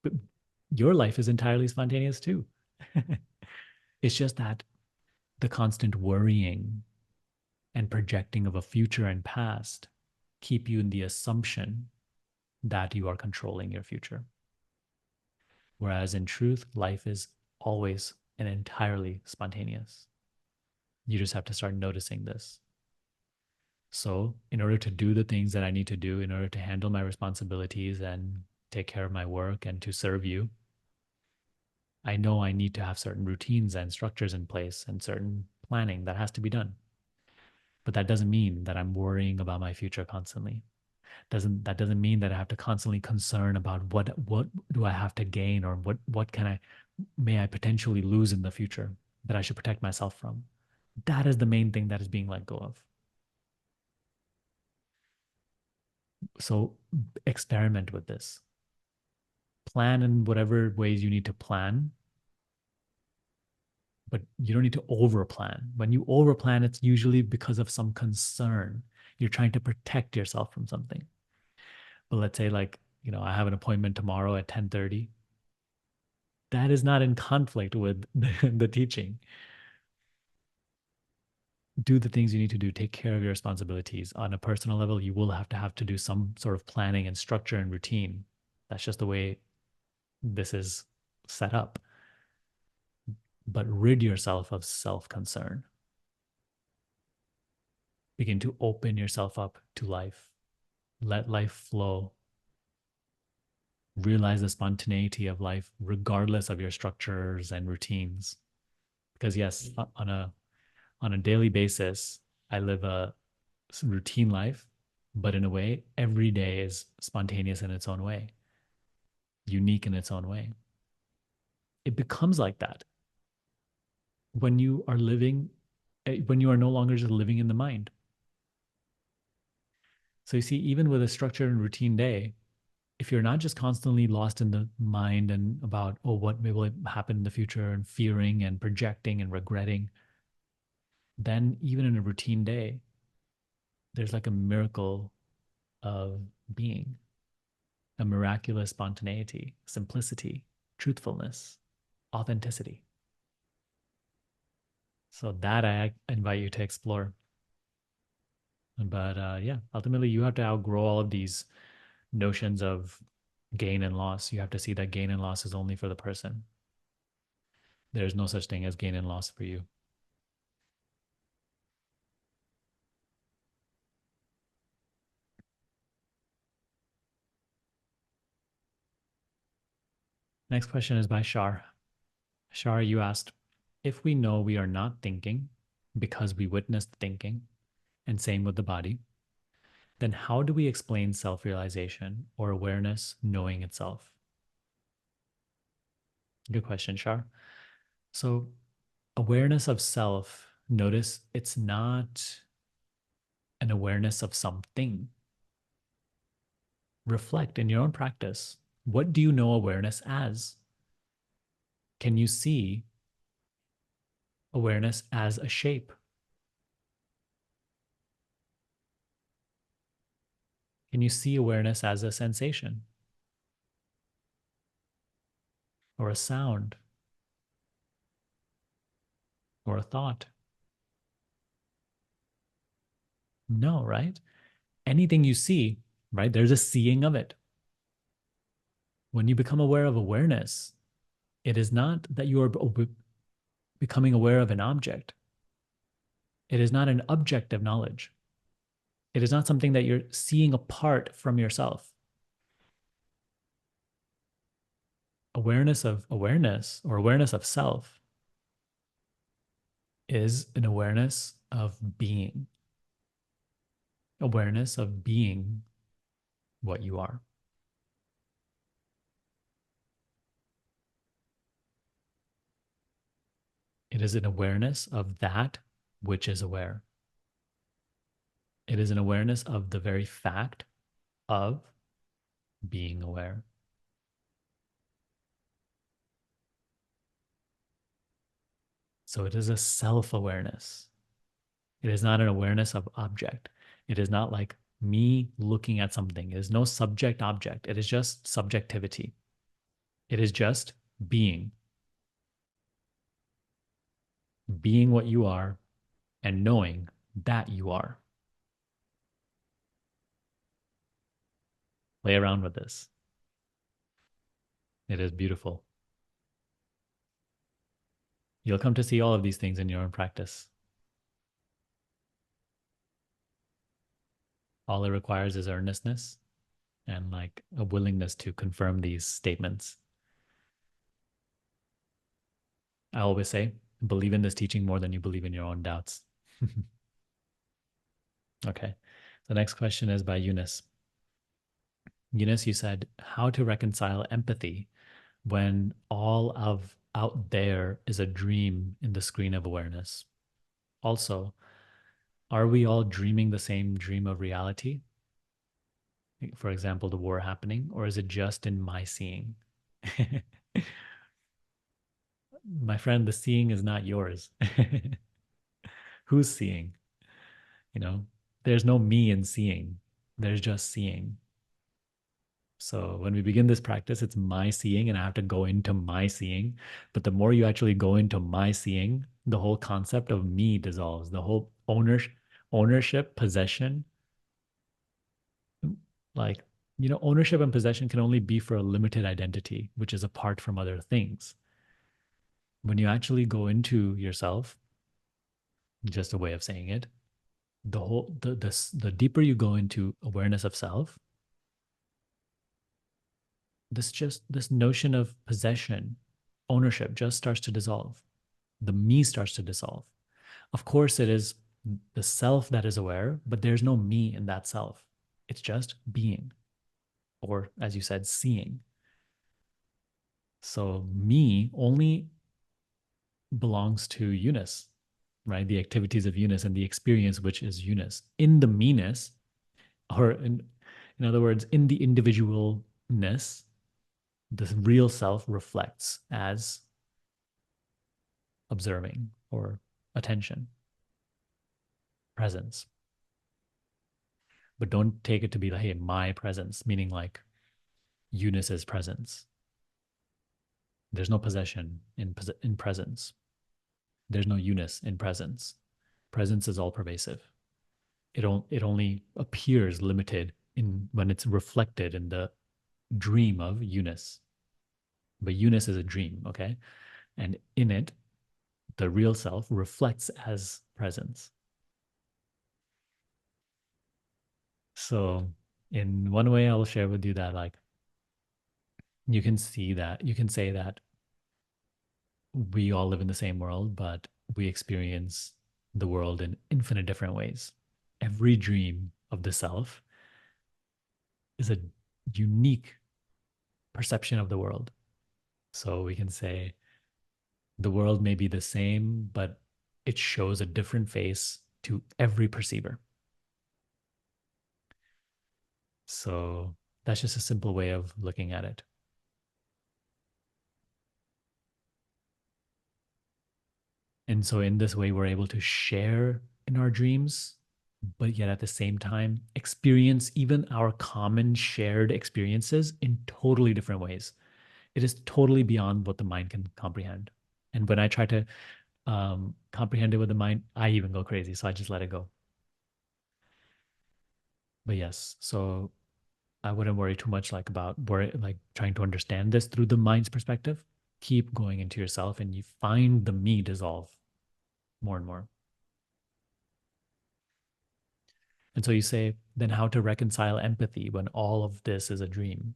But your life is entirely spontaneous too. It's just that the constant worrying and projecting of a future and past keep you in the assumption that you are controlling your future. Whereas in truth, life is always and entirely spontaneous. You just have to start noticing this. So, in order to do the things that I need to do, in order to handle my responsibilities and take care of my work and to serve you, I know I need to have certain routines and structures in place and certain planning that has to be done. But that doesn't mean that I'm worrying about my future constantly. That doesn't mean that I have to constantly concern about what do I have to gain, or what may I potentially lose in the future that I should protect myself from. That is the main thing that is being let go of. So experiment with this. Plan in whatever ways you need to plan, but you don't need to over plan. When you over plan, it's usually because of some concern. You're trying to protect yourself from something. But let's say, like, I have an appointment tomorrow at 10:30. That is not in conflict with the teaching. do the things you need to do, take care of your responsibilities. On a personal level, you will have to do some sort of planning and structure and routine. That's just the way this is set up. But rid yourself of self concern. Begin to open yourself up to life. Let life flow. Realize the spontaneity of life, regardless of your structures and routines. Because yes, on a daily basis, I live a routine life, but in a way, every day is spontaneous in its own way, unique in its own way. It becomes like that when you are living, when you are no longer just living in the mind. So you see, even with a structured and routine day, if you're not just constantly lost in the mind and about, oh, what will happen in the future and fearing and projecting and regretting, then even in a routine day, there's like a miracle of being, a miraculous spontaneity, simplicity, truthfulness, authenticity. So that I invite you to explore. But yeah, ultimately, you have to outgrow all of these notions of gain and loss. You have to see that gain and loss is only for the person. There's no such thing as gain and loss for you. Next question is by Shar. Shar, you asked, if we know we are not thinking because we witnessed thinking, and same with the body, then how do we explain self realization or awareness knowing itself? Good question, Shar. So, awareness of self, notice it's not an awareness of something. Reflect in your own practice. What do you know awareness as? Can you see awareness as a shape? Can you see awareness as a sensation or a sound or a thought? No, right? Anything you see, right? There's a seeing of it. When you become aware of awareness, it is not that you are becoming aware of an object. It is not an objective knowledge. It is not something that you're seeing apart from yourself. Awareness of awareness or awareness of self is an awareness of being, awareness of being what you are. It is an awareness of that which is aware. It is an awareness of the very fact of being aware. So it is a self awareness. It is not an awareness of object. It is not like me looking at something. It is no subject object. It is just subjectivity. It is just being, being what you are and knowing that you are. Play around with this. It is beautiful. You'll come to see all of these things in your own practice. All it requires is earnestness and like a willingness to confirm these statements. I always say, believe in this teaching more than you believe in your own doubts. Okay. The next question is by Younus. Younus, you said how to reconcile empathy when all of out there is a dream in the screen of awareness. Also, are we all dreaming the same dream of reality? For example, the war happening, or is it just in my seeing? My friend, the seeing is not yours. Who's seeing? You know, there's no me in seeing, there's just seeing. So when we begin this practice, it's my seeing, and I have to go into my seeing. But the more you actually go into my seeing, The whole concept of me dissolves. The whole ownership, possession, like, ownership and possession can only be for a limited identity, which is apart from other things. When you actually go into yourself, just a way of saying it, the deeper you go into awareness of self, this notion of possession, ownership just starts to dissolve. The me starts to dissolve. Of course, it is the self that is aware, but there's no me in that self. It's just being, or as you said, seeing. So me only belongs to Younus, right? The activities of Younus and the experience which is Younus. In the me-ness, or in other words, in the individualness, the real self reflects as observing or attention, presence. But don't take it to be like, hey, my presence, meaning like Younus's presence. There's no possession in presence. There's no Younus in presence. Presence is all pervasive. It only appears limited in when it's reflected in the dream of Younus. But Younus is a dream, okay? And in it, the real self reflects as presence. So, in one way, I'll share with you that, like, you can see that, you can say that we all live in the same world, but we experience the world in infinite different ways. Every dream of the self is a unique perception of the world. So we can say the world may be the same, but it shows a different face to every perceiver. So that's just a simple way of looking at it. And so, in this way, we're able to share in our dreams, but yet at the same time, experience even our common shared experiences in totally different ways. It is totally beyond what the mind can comprehend. And when I try to comprehend it with the mind, I even go crazy. So I just let it go. But yes, so I wouldn't worry too much like about like trying to understand this through the mind's perspective. Keep going into yourself and you find the me dissolve more and more. And so you say, then how to reconcile empathy when all of this is a dream?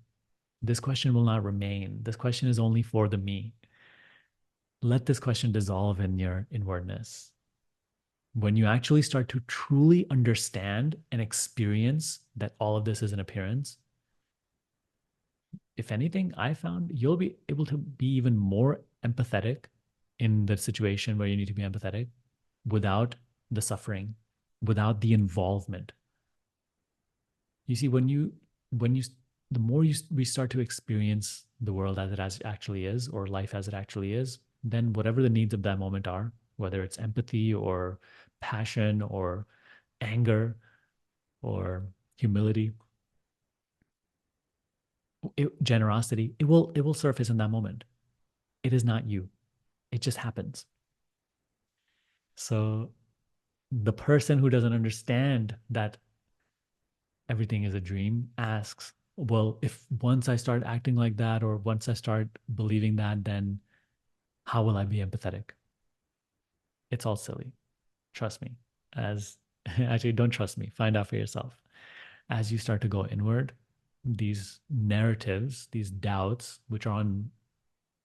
This question will not remain. This question is only for the me. Let this question dissolve in your inwardness. When you actually start to truly understand and experience that all of this is an appearance, if anything, I found you'll be able to be even more empathetic in the situation where you need to be empathetic without the suffering, without the involvement. You see, when you the more we start to experience the world as it actually is, or life as it actually is, then whatever the needs of that moment are, whether it's empathy or passion or anger or humility, generosity, it will surface in that moment. It is not you. It just happens. So the person who doesn't understand that everything is a dream asks, well, if once I start acting like that, or once I start believing that, then how will I be empathetic? It's all silly. Trust me. As actually, don't trust me. Find out for yourself. As you start to go inward, these narratives, these doubts, which are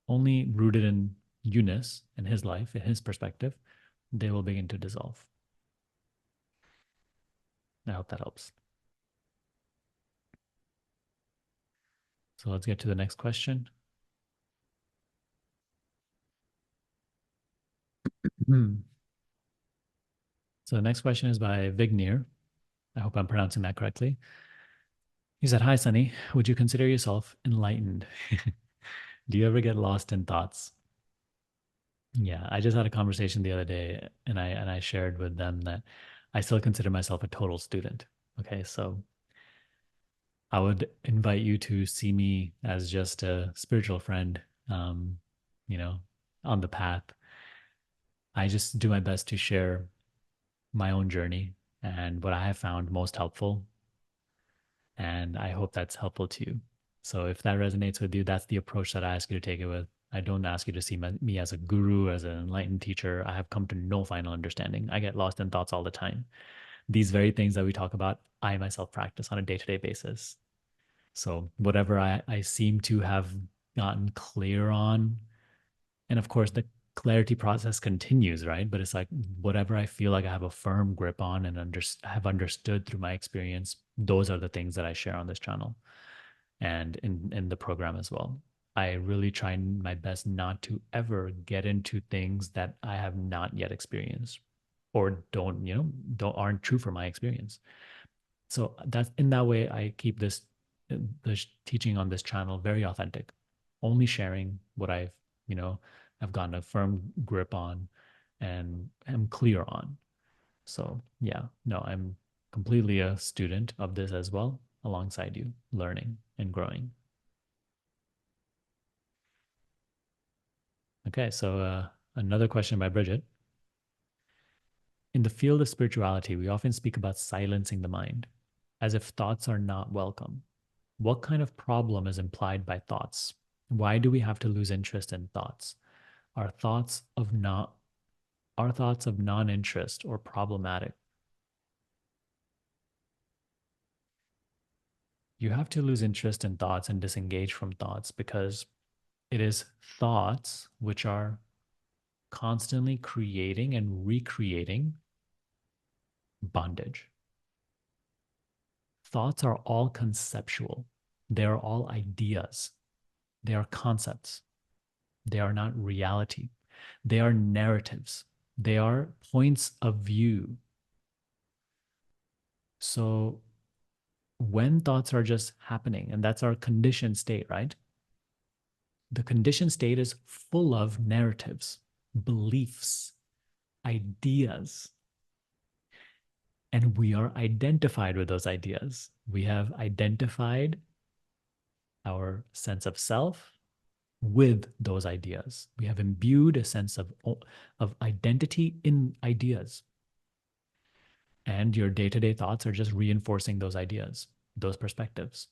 only rooted in Younus and his life, in his perspective, they will begin to dissolve. I hope that helps. So let's get to the next question. Hmm. So the next question is by Vignir. I hope I'm pronouncing that correctly. He said, "Hi, Sunny. Would you consider yourself enlightened? Do you ever get lost in thoughts?" Yeah, I just had a conversation the other day, and I shared with them that I still consider myself a total student. Okay, so I would invite you to see me as just a spiritual friend, um, you know, on the path. I just do my best to share my own journey and what I have found most helpful. And I hope that's helpful to you. So if that resonates with you, that's the approach that I ask you to take it with. I don't ask you to see me as a guru, as an enlightened teacher. I have come to no final understanding. I get lost in thoughts all the time. These very things that we talk about, I myself practice on a day to day basis. So whatever I seem to have gotten clear on, and of course, the clarity process continues, right? But it's like whatever I feel like I have a firm grip on and have understood through my experience, those are the things that I share on this channel and in the program as well. I really try my best not to ever get into things that I have not yet experienced or don't aren't true for my experience. So that's in that way I keep the teaching on this channel very authentic, only sharing what you know I've gotten a firm grip on and am clear on. So yeah, no, I'm completely a student of this as well, alongside you, learning and growing. Okay, so another question by Brigitte. In the field of spirituality, we often speak about silencing the mind, as if thoughts are not welcome. What kind of problem is implied by thoughts? Why do we have to lose interest in thoughts? Are thoughts of not are thoughts of non-interest or problematic? You have to lose interest in thoughts and disengage from thoughts because it is thoughts which are constantly creating and recreating bondage. Thoughts are all conceptual. They are all ideas. They are concepts. They are not reality. They are narratives. They are points of view. So when thoughts are just happening, and that's our conditioned state, right? The conditioned state is full of narratives, beliefs, ideas, and we are identified with those ideas. We have identified our sense of self with those ideas. We have imbued a sense of identity in ideas. And your day to day thoughts are just reinforcing those ideas, those perspectives.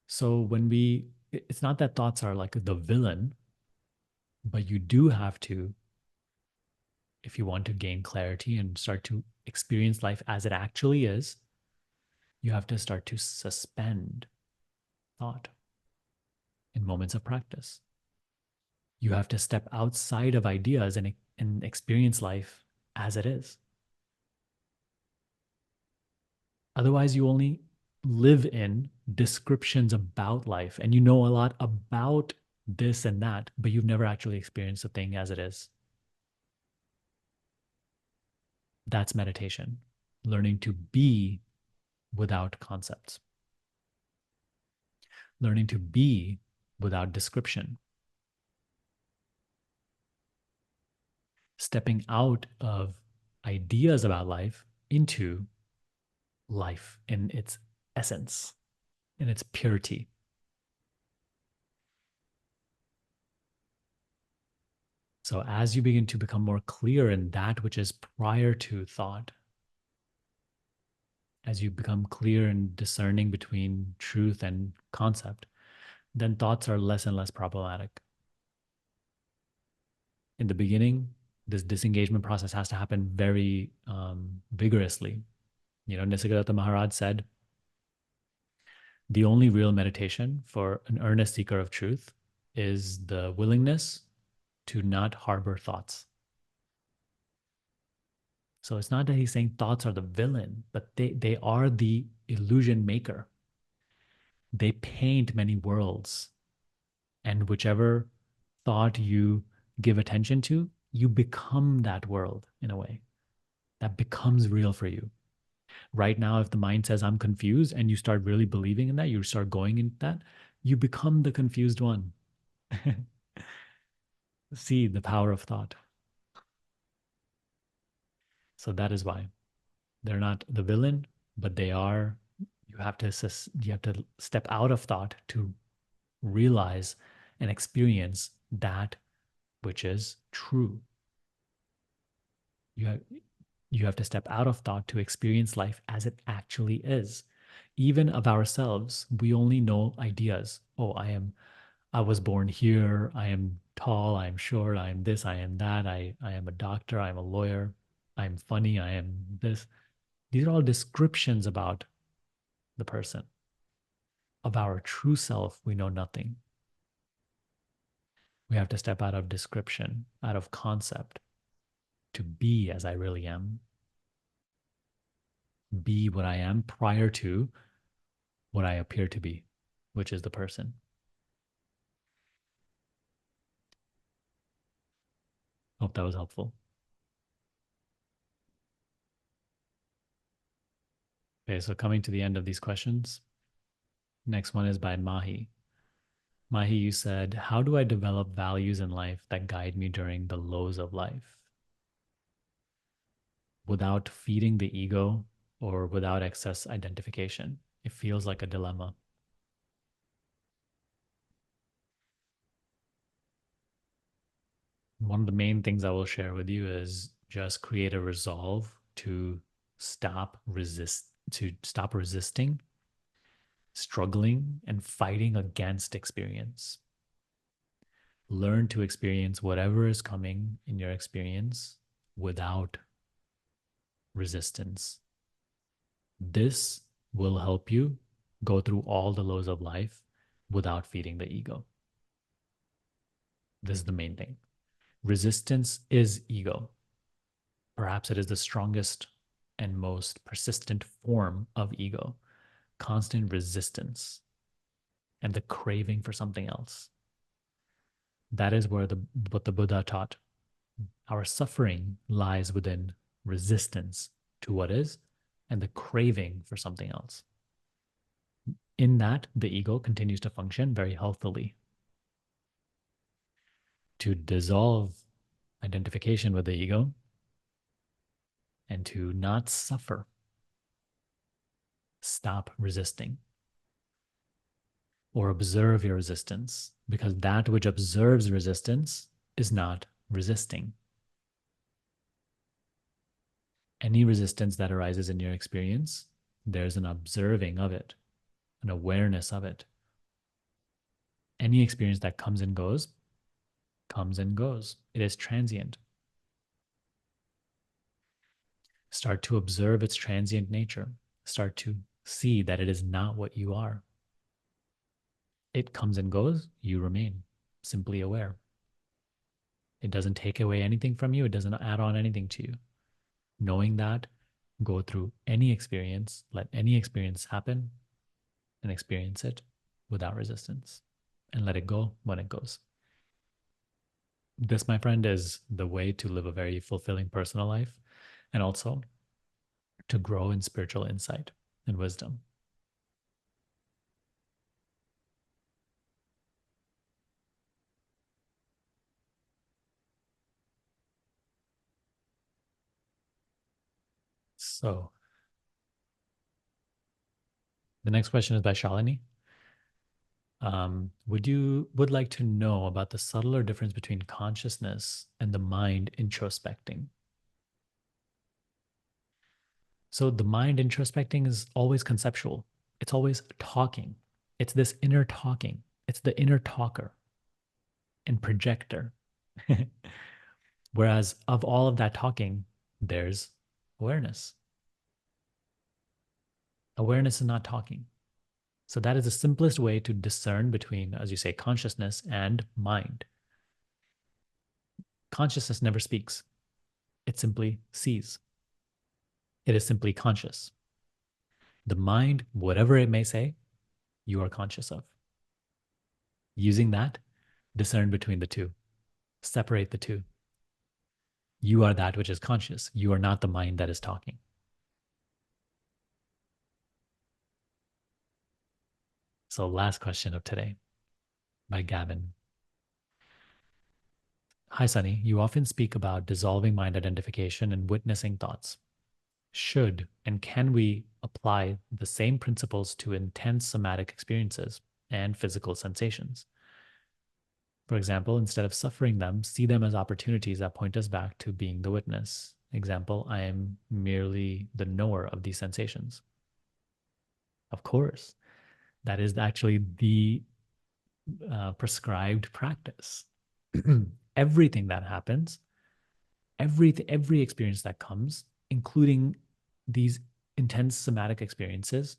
So it's not that thoughts are like the villain, but you do have to, if you want to gain clarity and start to experience life as it actually is, you have to start to suspend thought in moments of practice. You have to step outside of ideas and experience life as it is. Otherwise, you only live in descriptions about life and you know a lot about this and that, but you've never actually experienced the thing as it is. That's meditation, learning to be without concepts, learning to be without description, stepping out of ideas about life into life in its essence, in its purity. So, as you begin to become more clear in that which is prior to thought, as you become clear and discerning between truth and concept, then thoughts are less and less problematic. In the beginning, this disengagement process has to happen very vigorously. Nisargadatta Maharaj said, the only real meditation for an earnest seeker of truth is the willingness to not harbor thoughts. So it's not that he's saying thoughts are the villain, but they are the illusion maker. They paint many worlds. And whichever thought you give attention to, you become that world in a way. That becomes real for you. Right now, if the mind says, I'm confused, and you start really believing in that, you start going into that, you become the confused one. See the power of thought. So that is why they're not the villain, but they are. You have to step out of thought to realize and experience that which is true. You have, you have to step out of thought to experience life as it actually is. Even of ourselves, we only know ideas. Oh, I was born here. I am tall. I am short. I am this. I am that. I am a doctor. I am a lawyer. I am funny. I am this. These are all descriptions about the person. Of our true self, we know nothing. We have to step out of description, out of concept, to be as I really am, be what I am prior to what I appear to be, which is the person. Hope that was helpful. Okay, so coming to the end of these questions, next one is by Mahi. Mahi, you said, how do I develop values in life that guide me during the lows of life without feeding the ego or without excess identification? It feels like a dilemma. One of the main things I will share with you is just create a resolve to stop resisting, struggling, and fighting against experience. Learn to experience whatever is coming in your experience without resistance. This will help you go through all the lows of life without feeding the ego. This is the main thing. Resistance is ego. Perhaps it is the strongest and most persistent form of ego, constant resistance and the craving for something else. That is where what the Buddha taught. Our suffering lies within resistance to what is and the craving for something else. In that, the ego continues to function very healthily. To dissolve identification with the ego and to not suffer, stop resisting or observe your resistance, because that which observes resistance is not resisting. Any resistance that arises in your experience, there's an observing of it, an awareness of it. Any experience that comes and goes, comes and goes. It is transient. Start to observe its transient nature. Start to see that it is not what you are. It comes and goes, you remain simply aware. It doesn't take away anything from you, it doesn't add on anything to you. Knowing that, go through any experience, let any experience happen, and experience it without resistance, and let it go when it goes. This, my friend, is the way to live a very fulfilling personal life and also to grow in spiritual insight and wisdom. So, the next question is by Shalini. Would like to know about the subtler difference between consciousness and the mind introspecting? So the mind introspecting is always conceptual. It's always talking. It's this inner talking. It's the inner talker and projector. Whereas of all of that talking, there's awareness. Awareness is not talking. So that is the simplest way to discern between, as you say, consciousness and mind. Consciousness never speaks. It simply sees. It is simply conscious. The mind, whatever it may say, you are conscious of. Using that, discern between the two. Separate the two. You are that which is conscious. You are not the mind that is talking. So, last question of today by Gavin. Hi, Sunny. You often speak about dissolving mind identification and witnessing thoughts. Should and can we apply the same principles to intense somatic experiences and physical sensations? For example, instead of suffering them, see them as opportunities that point us back to being the witness. Example, I am merely the knower of these sensations. Of course, that is actually the prescribed practice. Everything that happens, every experience that comes, including these intense somatic experiences,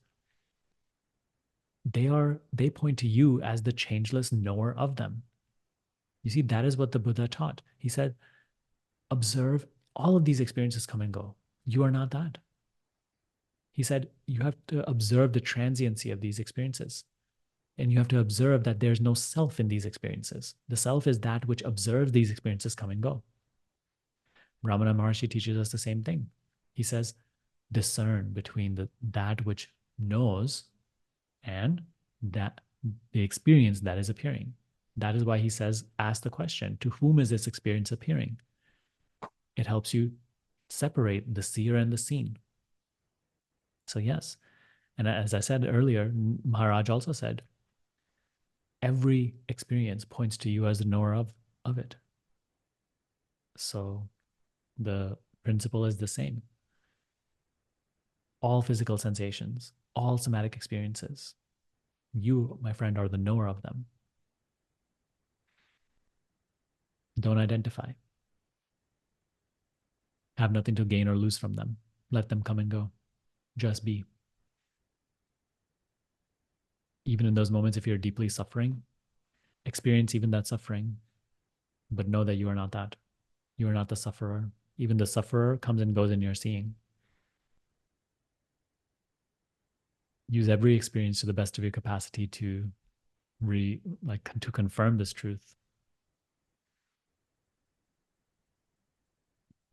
they point to you as the changeless knower of them. You see, that is what the Buddha taught. He said, observe all of these experiences come and go. You are not that. He said, you have to observe the transiency of these experiences. And you have to observe that there's no self in these experiences. The self is that which observes these experiences come and go. Ramana Maharshi teaches us the same thing. He says, discern between that which knows and that the experience that is appearing. That is why he says, ask the question, to whom is this experience appearing? It helps you separate the seer and the seen. So yes, and as I said earlier, Maharaj also said, every experience points to you as the knower of it. So the principle is the same. All physical sensations, all somatic experiences, you, my friend, are the knower of them. Don't identify. Have nothing to gain or lose from them. Let them come and go. Just be. Even in those moments, if you're deeply suffering, experience even that suffering, but know that you are not that. You are not the sufferer. Even the sufferer comes and goes in your seeing. Use every experience to the best of your capacity to to confirm this truth.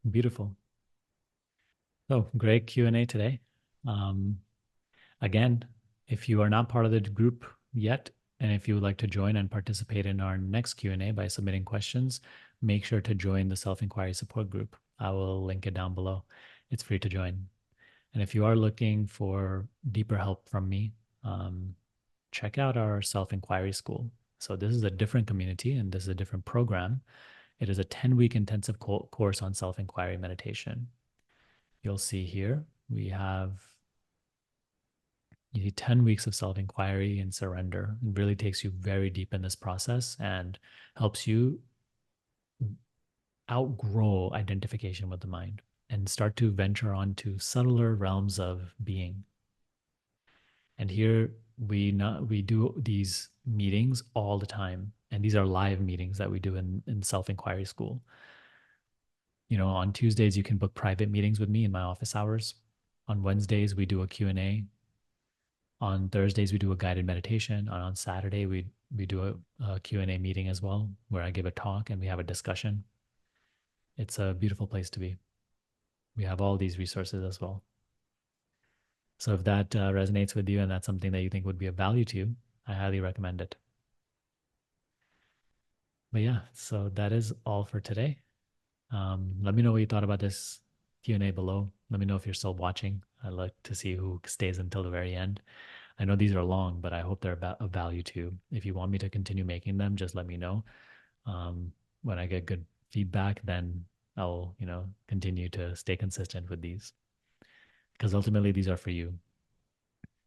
Beautiful. So great Q&A today. Um, Again, if you are not part of the group yet, and if you would like to join and participate in our next Q&A by submitting questions, make sure to join the self-inquiry support group. I will link it down below. It's free to join. And if you are looking for deeper help from me, check out our self-inquiry school. So this is a different community and this is a different program. It is a 10-week intensive course on self-inquiry meditation. You'll see here, we have 10 weeks of self-inquiry and surrender. It really takes you very deep in this process and helps you outgrow identification with the mind and start to venture onto subtler realms of being. And here we do these meetings all the time. And these are live meetings that we do in self-inquiry school. On Tuesdays, you can book private meetings with me in my office hours. On Wednesdays, we do a Q&A. On Thursdays, we do a guided meditation. And on Saturday, we do a Q&A meeting as well, where I give a talk and we have a discussion. It's a beautiful place to be. We have all these resources as well. So if that resonates with you and that's something that you think would be of value to you, I highly recommend it. But yeah, so that is all for today. Let me know what you thought about this Q&A below. Let me know if you're still watching. I'd like to see who stays until the very end. I know these are long, but I hope they're of value too. If you want me to continue making them, just let me know. When I get good feedback, then I'll, continue to stay consistent with these. Because ultimately these are for you.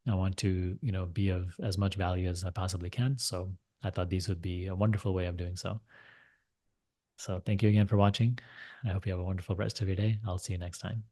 I want to, be of as much value as I possibly can. So I thought these would be a wonderful way of doing so. So thank you again for watching. I hope you have a wonderful rest of your day. I'll see you next time.